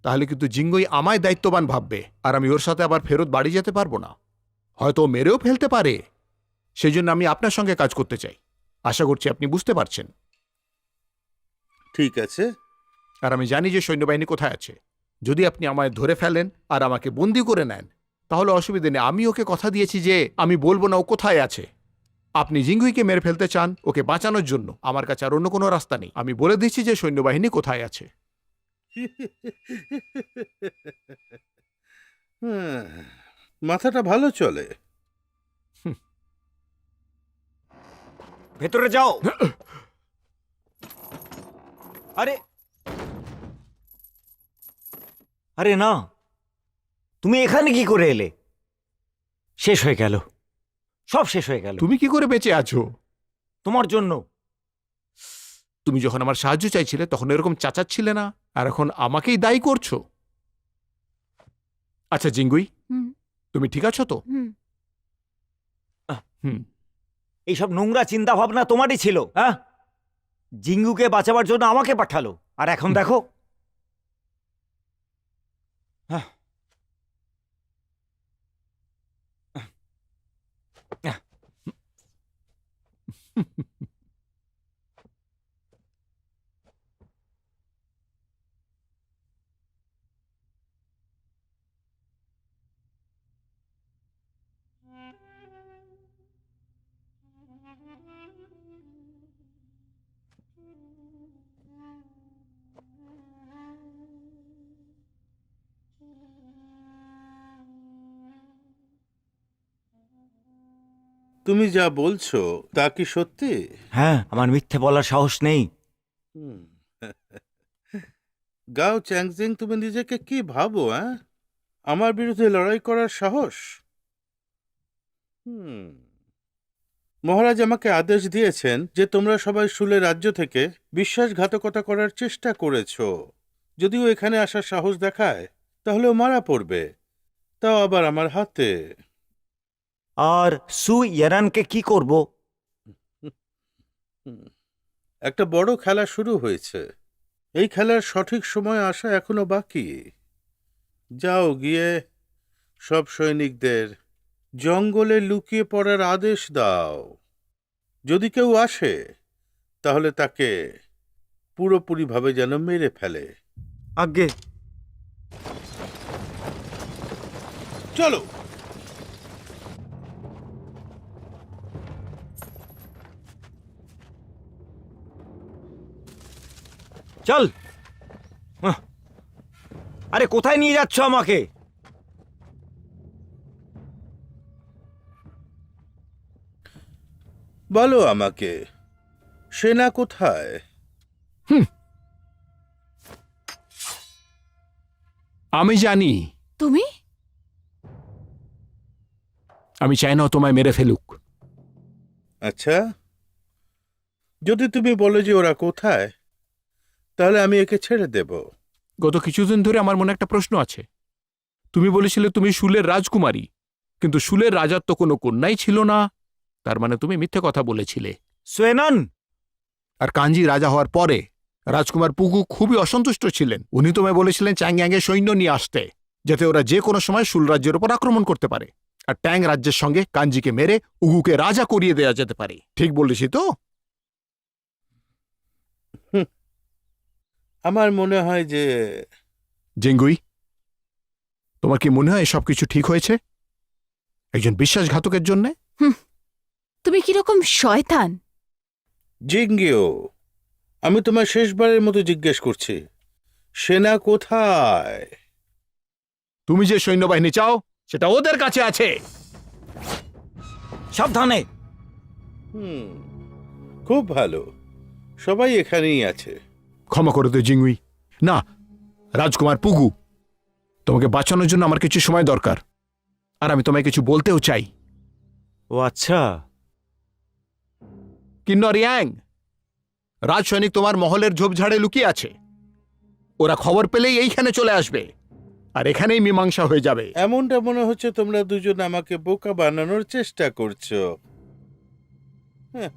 তাহলে কিন্তু জিঙ্গই আমায় দায়িত্ববান ভাববে, আর আমি ওর সাথে আবার ফেরত বাড়ি যেতে পারবো না। হয়তো ও মেরেও ফেলতে পারে। সেই জন্য আমি আপনার সঙ্গে কাজ করতে চাই। আশা করছি আপনি বুঝতে পারছেন। ঠিক আছে। আর আমি জানি যে সৈন্যবাহিনী কোথায় আছে। যদি আপনি আমায় ধরে ফেলেন আর আমাকে বন্দি করে নেন, তাহলে অসুবিধে নেই। আমি ওকে কথা দিয়েছি যে আমি বলবো না ও কোথায় আছে। আপনি জিঙ্গুইকে মেরে ফেলতে চান ওকে বাঁচানোর জন্য, আমার কাছে আর অন্য কোনো রাস্তা নেই। আমি বলে দিচ্ছি যে সৈন্যবাহিনী কোথায় আছে। হ্যাঁ, মাথাটা ভালো চলে। ভেতরে যাও। আরে আরে না, তুমি এখানে কি করে এলে? শেষ হয়ে গেল, সব শেষ হয়ে গেল তুমি কি করে বেঁচে আছো? তোমার জন্য। তুমি যখন আমার সাহায্য চাইছিলে তখন এরকম চাচাচ্ছিলে না, আর এখন আমাকেই দায়ী করছো। আচ্ছা জিঙ্গুই, হুম, তুমি ঠিক আছো তো? হুম। হুম। এইসব নোংরা চিন্তা ভাবনা তোমারই ছিল, হ্যাঁ? জিঙ্গুকে বাঁচাবার জন্য আমাকে পাঠালো, আর এখন দেখো। হ্যাঁ। তুমি যা বলছো তা কি সত্যি? হ্যাঁ, আমার মিথ্যে বলার সাহস নেই। হুম। গাও চ্যাংজিং, তুমি নিজেকে কি ভাবো? আমার বিরুদ্ধে লড়াই করার সাহস? মহারাজ আমাকে আদেশ দিয়েছেন যে তোমরা সবাই শুলের রাজ্য থেকে বিশ্বাসঘাতকতা করার চেষ্টা করেছো। যদিও এখানে আসার সাহস দেখায় তাহলে ও মারা পড়বে, তাও আবার আমার হাতে। আর সু ইয়ারানকে কি করব? একটা বড় খেলা শুরু হয়েছে। এই খেলার সঠিক সময় আসা এখনো বাকি। যাও গিয়ে সব সৈনিকদের জঙ্গলে লুকিয়ে পড়ার আদেশ দাও। যদি কেউ আসে তাহলে তাকে পুরোপুরিভাবে যেন মেরে ফেলে। আজ্ঞে। চলো। চল। আরে কোথায় নিয়ে যাচ্ছ আমাকে? বলো আমাকে, সেনা কোথায়? আমি জানি। তুমি? আমি চাই না ও তোমায় মেরে ফেলুক। আচ্ছা, যদি তুমি বলো যে ওরা কোথায়, তাহলে আমি একে ছেড়ে দেব। গত কিছুদিন ধরে আমার মনে একটা প্রশ্ন আছে। তুমি বলেছিলে তুমি শুলের রাজকুমারী, কিন্তু শুলের রাজার তো কোনো কন্যাই ছিল না। তার মানে তুমি মিথ্যে কথা বলেছিলে। সোয়েনন। আর কাঞ্জি রাজা হওয়ার পরে রাজকুমার পুগু খুবই অসন্তুষ্ট ছিলেন। উনি তোমায় বলেছিলেন চ্যাংয়াংয়ে সৈন্য নিয়ে আসতে, যাতে ওরা যে কোনো সময় শুল রাজ্যের উপর আক্রমণ করতে পারে, আর ট্যাং রাজ্যের সঙ্গে কাঞ্জিকে মেরে উগুকে রাজা করিয়ে দেওয়া যেতে পারে। ঠিক বলেছি তো? আমার মনে হয় যে জিঙ্গুই, তোমার কি মনে হয় সব কিছু ঠিক হয়েছে একজন বিশ্বাসঘাতকের জন্যে? তুমি কিরকম শয়তান! জিঙ্গিও, আমি তোমার শেষবারের মতো জিজ্ঞেস করছি, সেনা কোথায়? তুমি যে সৈন্যবাহিনী চাও সেটা ওদের কাছে আছে। সাবধানে। খুব ভালো, সবাই এখানেই আছে। ক্ষমা করে দে জিঙ্গুই। না, রাজকুমার পুগু, তোমাকে বাঁচানোর জন্য আমার কিছু সময় দরকার, আর আমি তোমায় কিছু বলতেও চাই। ও আচ্ছা। কিন্নর ইয়াং, রাজ সৈনিক তোমার মহলের ঝোপঝাড়ে লুকিয়ে আছে। ওরা খবর পেলেই এইখানে চলে আসবে, আর এখানেই মীমাংসা হয়ে যাবে। এমনটা মনে হচ্ছে তোমরা দুজন আমাকে বোকা বানানোর চেষ্টা করছো। হ্যাঁ,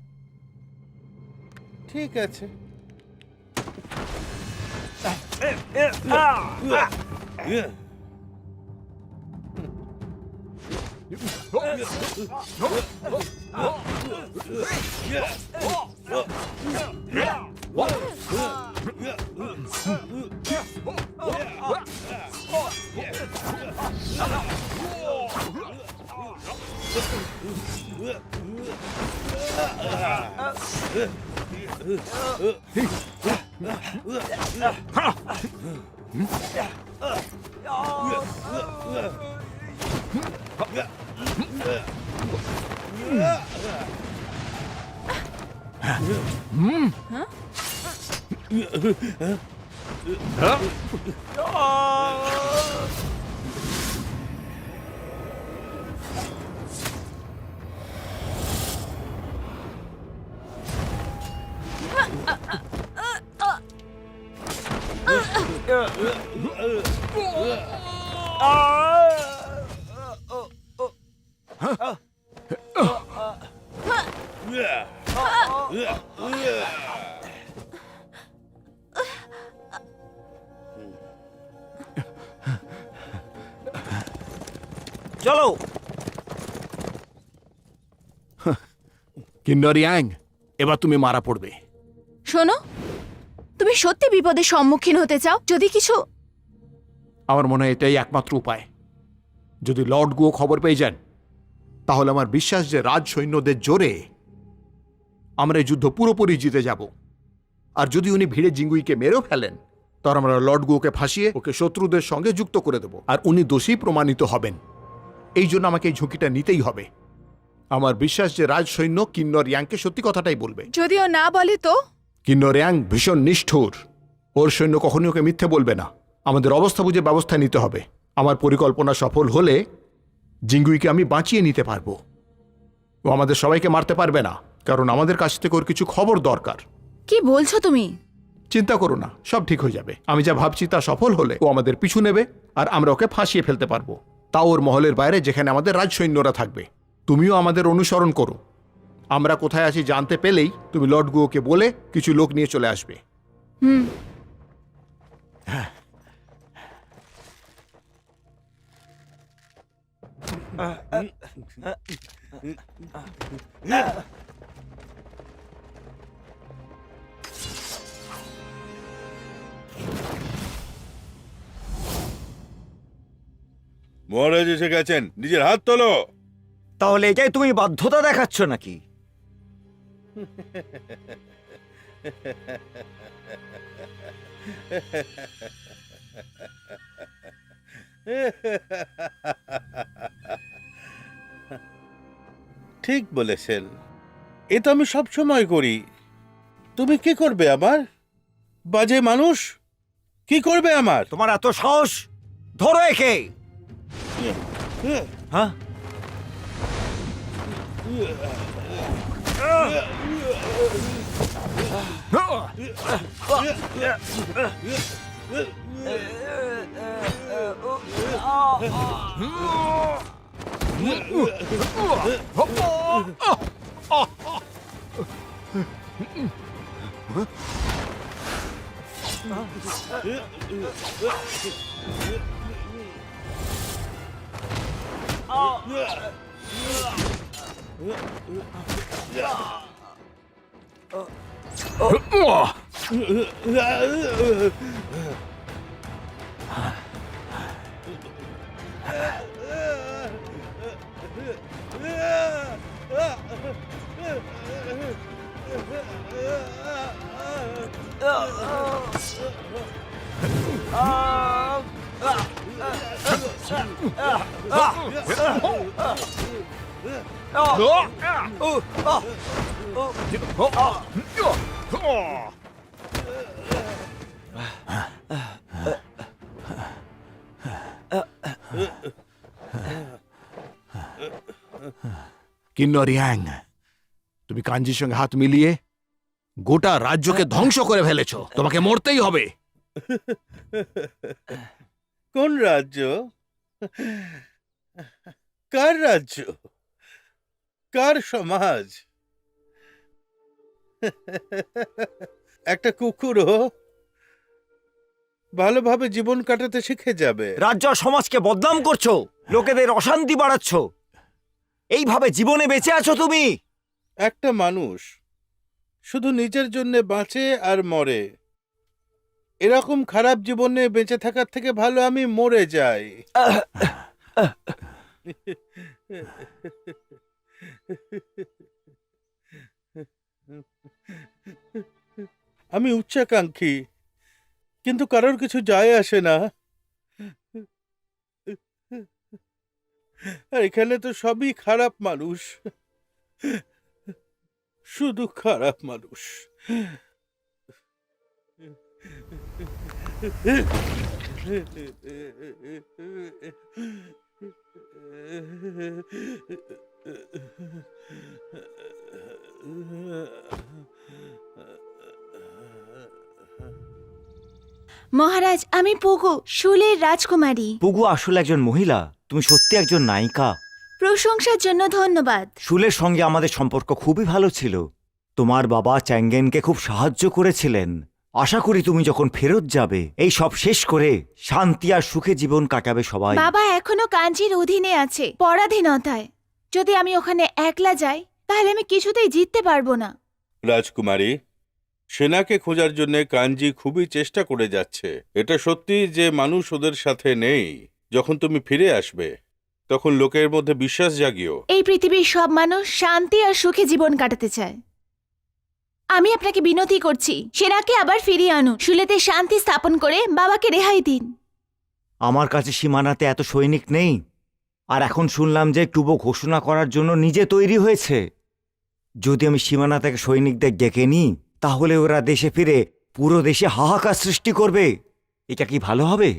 ঠিক আছে। চলো। কিন্নর ইয়াং, এবার তুমি মারা পড়বে। শোনো, তুমি সত্যি বিপদের সম্মুখীন হতে চাও? যদি কিছু... আমার মনে হয় এটাই একমাত্র উপায়। যদি লর্ড গুও খবর পেয়ে যান, তাহলে আমার বিশ্বাস যে রাজ সৈন্যদের জোরে আমরা এই যুদ্ধ পুরোপুরি জিতে যাব। আর যদি উনি ভিড়ে জিঙ্গুইকে মেরেও ফেলেন, তাহলে আমরা লর্ড গুওকে ফাঁসিয়ে ওকে শত্রুদের সঙ্গে যুক্ত করে দেব, আর উনি দোষী প্রমাণিত হবেন। এই জন্য আমাকে এই ঝুঁকিটা নিতেই হবে। আমার বিশ্বাস যে রাজ সৈন্য কিন্নর ইয়াংকে সত্যি কথাটাই বলবে। যদিও না বলে তো? কিন্নর ইয়াং ভীষণ নিষ্ঠুর, ওর সৈন্য কখনই ওকে মিথ্যে বলবে না। আমাদের অবস্থা বুঝে ব্যবস্থা নিতে হবে। আমার পরিকল্পনা সফল হলে জিঙ্গুইকে আমি বাঁচিয়ে নিতে পারবো। ও আমাদের সবাইকে মারতে পারবে না, কারণ আমাদের কাছ থেকে ওর কিছু খবর দরকার। কি বলছো তুমি? চিন্তা করো না, সব ঠিক হয়ে যাবে। আমি যা ভাবছি তা সফল হলে ও আমাদের পিছু নেবে, আর আমরা ওকে ফাঁসিয়ে ফেলতে পারবো, তাও ওর মহলের বাইরে, যেখানে আমাদের রাজ সৈন্যরা থাকবে। তুমিও আমাদের অনুসরণ করো। আমরা কোথায় আছি জানতে পেলেই তুমি লর্ড গুওকে বলে কিছু লোক নিয়ে চলে আসবে। হুম। মহারাজ এসে গেছেন, নিজের হাত তোলো। তাহলে এটাই তুমি বাধ্যতা দেখাচ্ছ নাকি? ঠিক বলেছেন, এ তো আমি সব সময় করি। তুমি কি করবে আমার? বাজে মানুষ, কি করবে আমার? তোমার এত সাহস? ধরো একে। হ্যাঁ, কিন্নর ইয়াং, তুমি কাঞ্জির সঙ্গে হাত মিলিয়ে গোটা রাজ্যকে ধ্বংস করে ফেলেছো। তোমাকে মরতেই হবে। কোন রাজ্য? কার রাজ্য? কার সমাজ? একটা কুকুরও ভালোভাবে জীবন কাটাতে শিখে যাবে। রাজ্য আর সমাজকে বদনাম করছো, লোকেদের অশান্তি বাড়াচ্ছ। এইভাবে জীবনে বেঁচে আছো তুমি। একটা মানুষ শুধু নিজের জন্য বাঁচে আর মরে, এরকম খারাপ জীবনে বেঁচে থাকার থেকে ভালো আমি মরে যাই। আমি উচ্চাকাঙ্ক্ষী, কিন্তু কারোর কিছু যায় আসে না। আর এখানে তো সবই খারাপ মানুষ, শুধু খারাপ মানুষ। মহারাজ, আমি পুগু, শুলের রাজকুমারী। পুগু আসলে একজন মহিলা, তুমি সত্যি একজন নায়িকা। প্রশংসার জন্য ধন্যবাদ। শুলের সঙ্গে আমাদের সম্পর্ক খুবই ভালো ছিল। তোমার বাবা চ্যাঙ্গেনকে খুব সাহায্য করেছিলেন। আশা করি তুমি যখন ফেরত যাবে এই সব শেষ করে শান্তি আর সুখে জীবন কাটাবে সবাই। বাবা এখনো কাঞ্জির অধীনে আছে, পরাধীনতায়। যদি আমি ওখানে একলা যাই তাহলে আমি কিছুতেই জিততে পারবো না। রাজকুমারী, সেনাকে খোঁজার জন্য কাঞ্জি খুবই চেষ্টা করে যাচ্ছে। এটা সত্যি যে মানুষ ওদের সাথে নেই। যখন তুমি ফিরে আসবে তখন লোকের মধ্যে বিশ্বাস জাগিও। এই পৃথিবীর সব মানুষ শান্তি আর সুখে জীবন কাটাতে চায়। আমি আপনাকে বিনতি করছি, সেনাকে আবার ফিরিয়ে আনুন। শুলেতে শান্তি স্থাপন করে বাবাকে রেহাই দিন। আমার কাছে সীমানাতে এত সৈনিক নেই। আর এখন শুনলাম যে টুবো ঘোষণা করার জন্য নিজে তৈরি হয়েছে। যদি আমি সীমানা থেকে সৈনিকদের ডেকে নিই তাহলে ওরা দেশে ফিরে পুরো দেশে হাহাকার সৃষ্টি করবে। এটা কি ভালো হবে?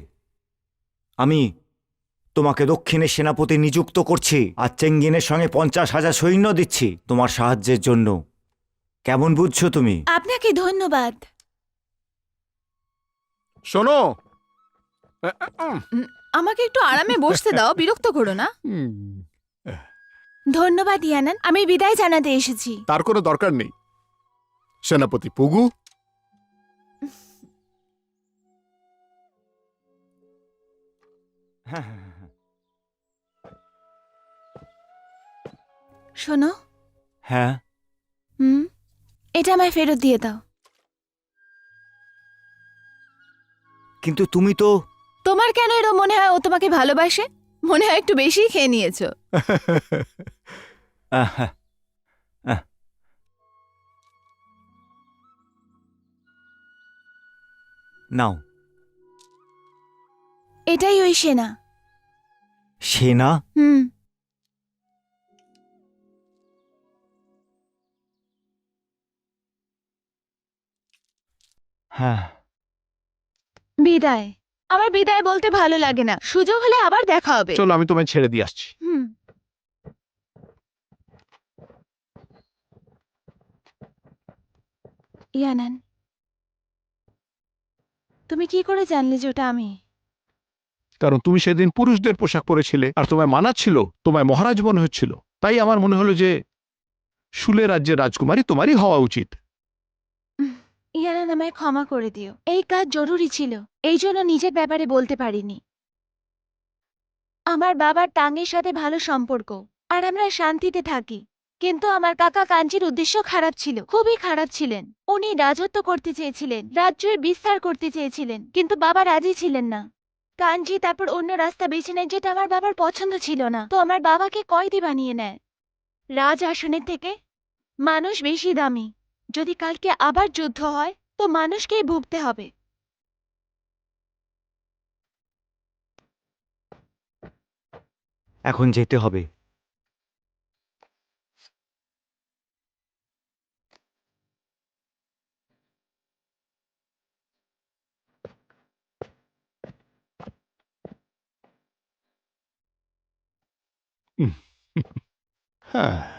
আমি তোমাকে দক্ষিণের সেনাপতি নিযুক্ত করছি আর চেঙ্গিনের সঙ্গে 50,000 সৈন্য দিচ্ছি তোমার সাহায্যের জন্য। কেমন বুঝছো তুমি? আপনাকে ধন্যবাদ। শোনো, আমাকে একটু আরামে বসতে দাও, বিরক্ত করো না। ধন্যবাদ ইয়ানান, আমি বিদায় জানাতে এসেছি। তার কোনো দরকার নেই। সেনাপতি পুগু, শোনো, হ্যাঁ, এটা আমায় ফেরত দিয়ে দাও। কিন্তু তুমি তো... তোমার কেন এরও মনে হয় ও তোমাকে ভালোবাসে? মনে হয় একটু বেশি খেয়ে নিয়েছো। আহ, আহ। নাও। এটাই ওই সেনা। সেনা? হুম। হ্যাঁ। বিদায়। আমার বিদায় বলতে ভালো লাগে না, সুযোগ হলে আবার দেখা হবে। চলো আমি তোমায় ছেড়ে দিয়ে আসছি। হুম। ইয়ানান, তুমি কি করে জানলে যে ওটা আমি? কারণ তুমি সেদিন পুরুষদের পোশাক পরেছিলে আর তোমায় মানাচ্ছিল, তোমায় মহারাজ মনে হচ্ছিল। তাই আমার মনে হলো যে শুলে রাজ্যের রাজকুমারী তোমারই হওয়া উচিত। ইয়ানান, আমায় ক্ষমা করে দিও। এই কাজ জরুরি ছিল, এই জন্য নিজের ব্যাপারে বলতে পারিনি। আমার বাবার টাঙ্গের সাথে ভালো সম্পর্ক, আর আমরা শান্তিতে থাকি। কিন্তু আমার কাকা কাঞ্চির উদ্দেশ্য খারাপ ছিল, খুবই খারাপ ছিলেন। উনি রাজত্ব করতে চেয়েছিলেন, রাজ্যের বিস্তার করতে চেয়েছিলেন, কিন্তু বাবা রাজি ছিলেন না। কাঞ্চি তারপর অন্য রাস্তা বেছে নেয়, যেটা আমার বাবার পছন্দ ছিল না। তো আমার বাবাকে কয়েদি বানিয়ে নেয়। রাজ আসনের থেকে মানুষ বেশি দামি। যদি কালকে আবার যুদ্ধ হয় তো মানুষকেই ভুগতে হবে। এখন যেতে হবে। হ্যাঁ।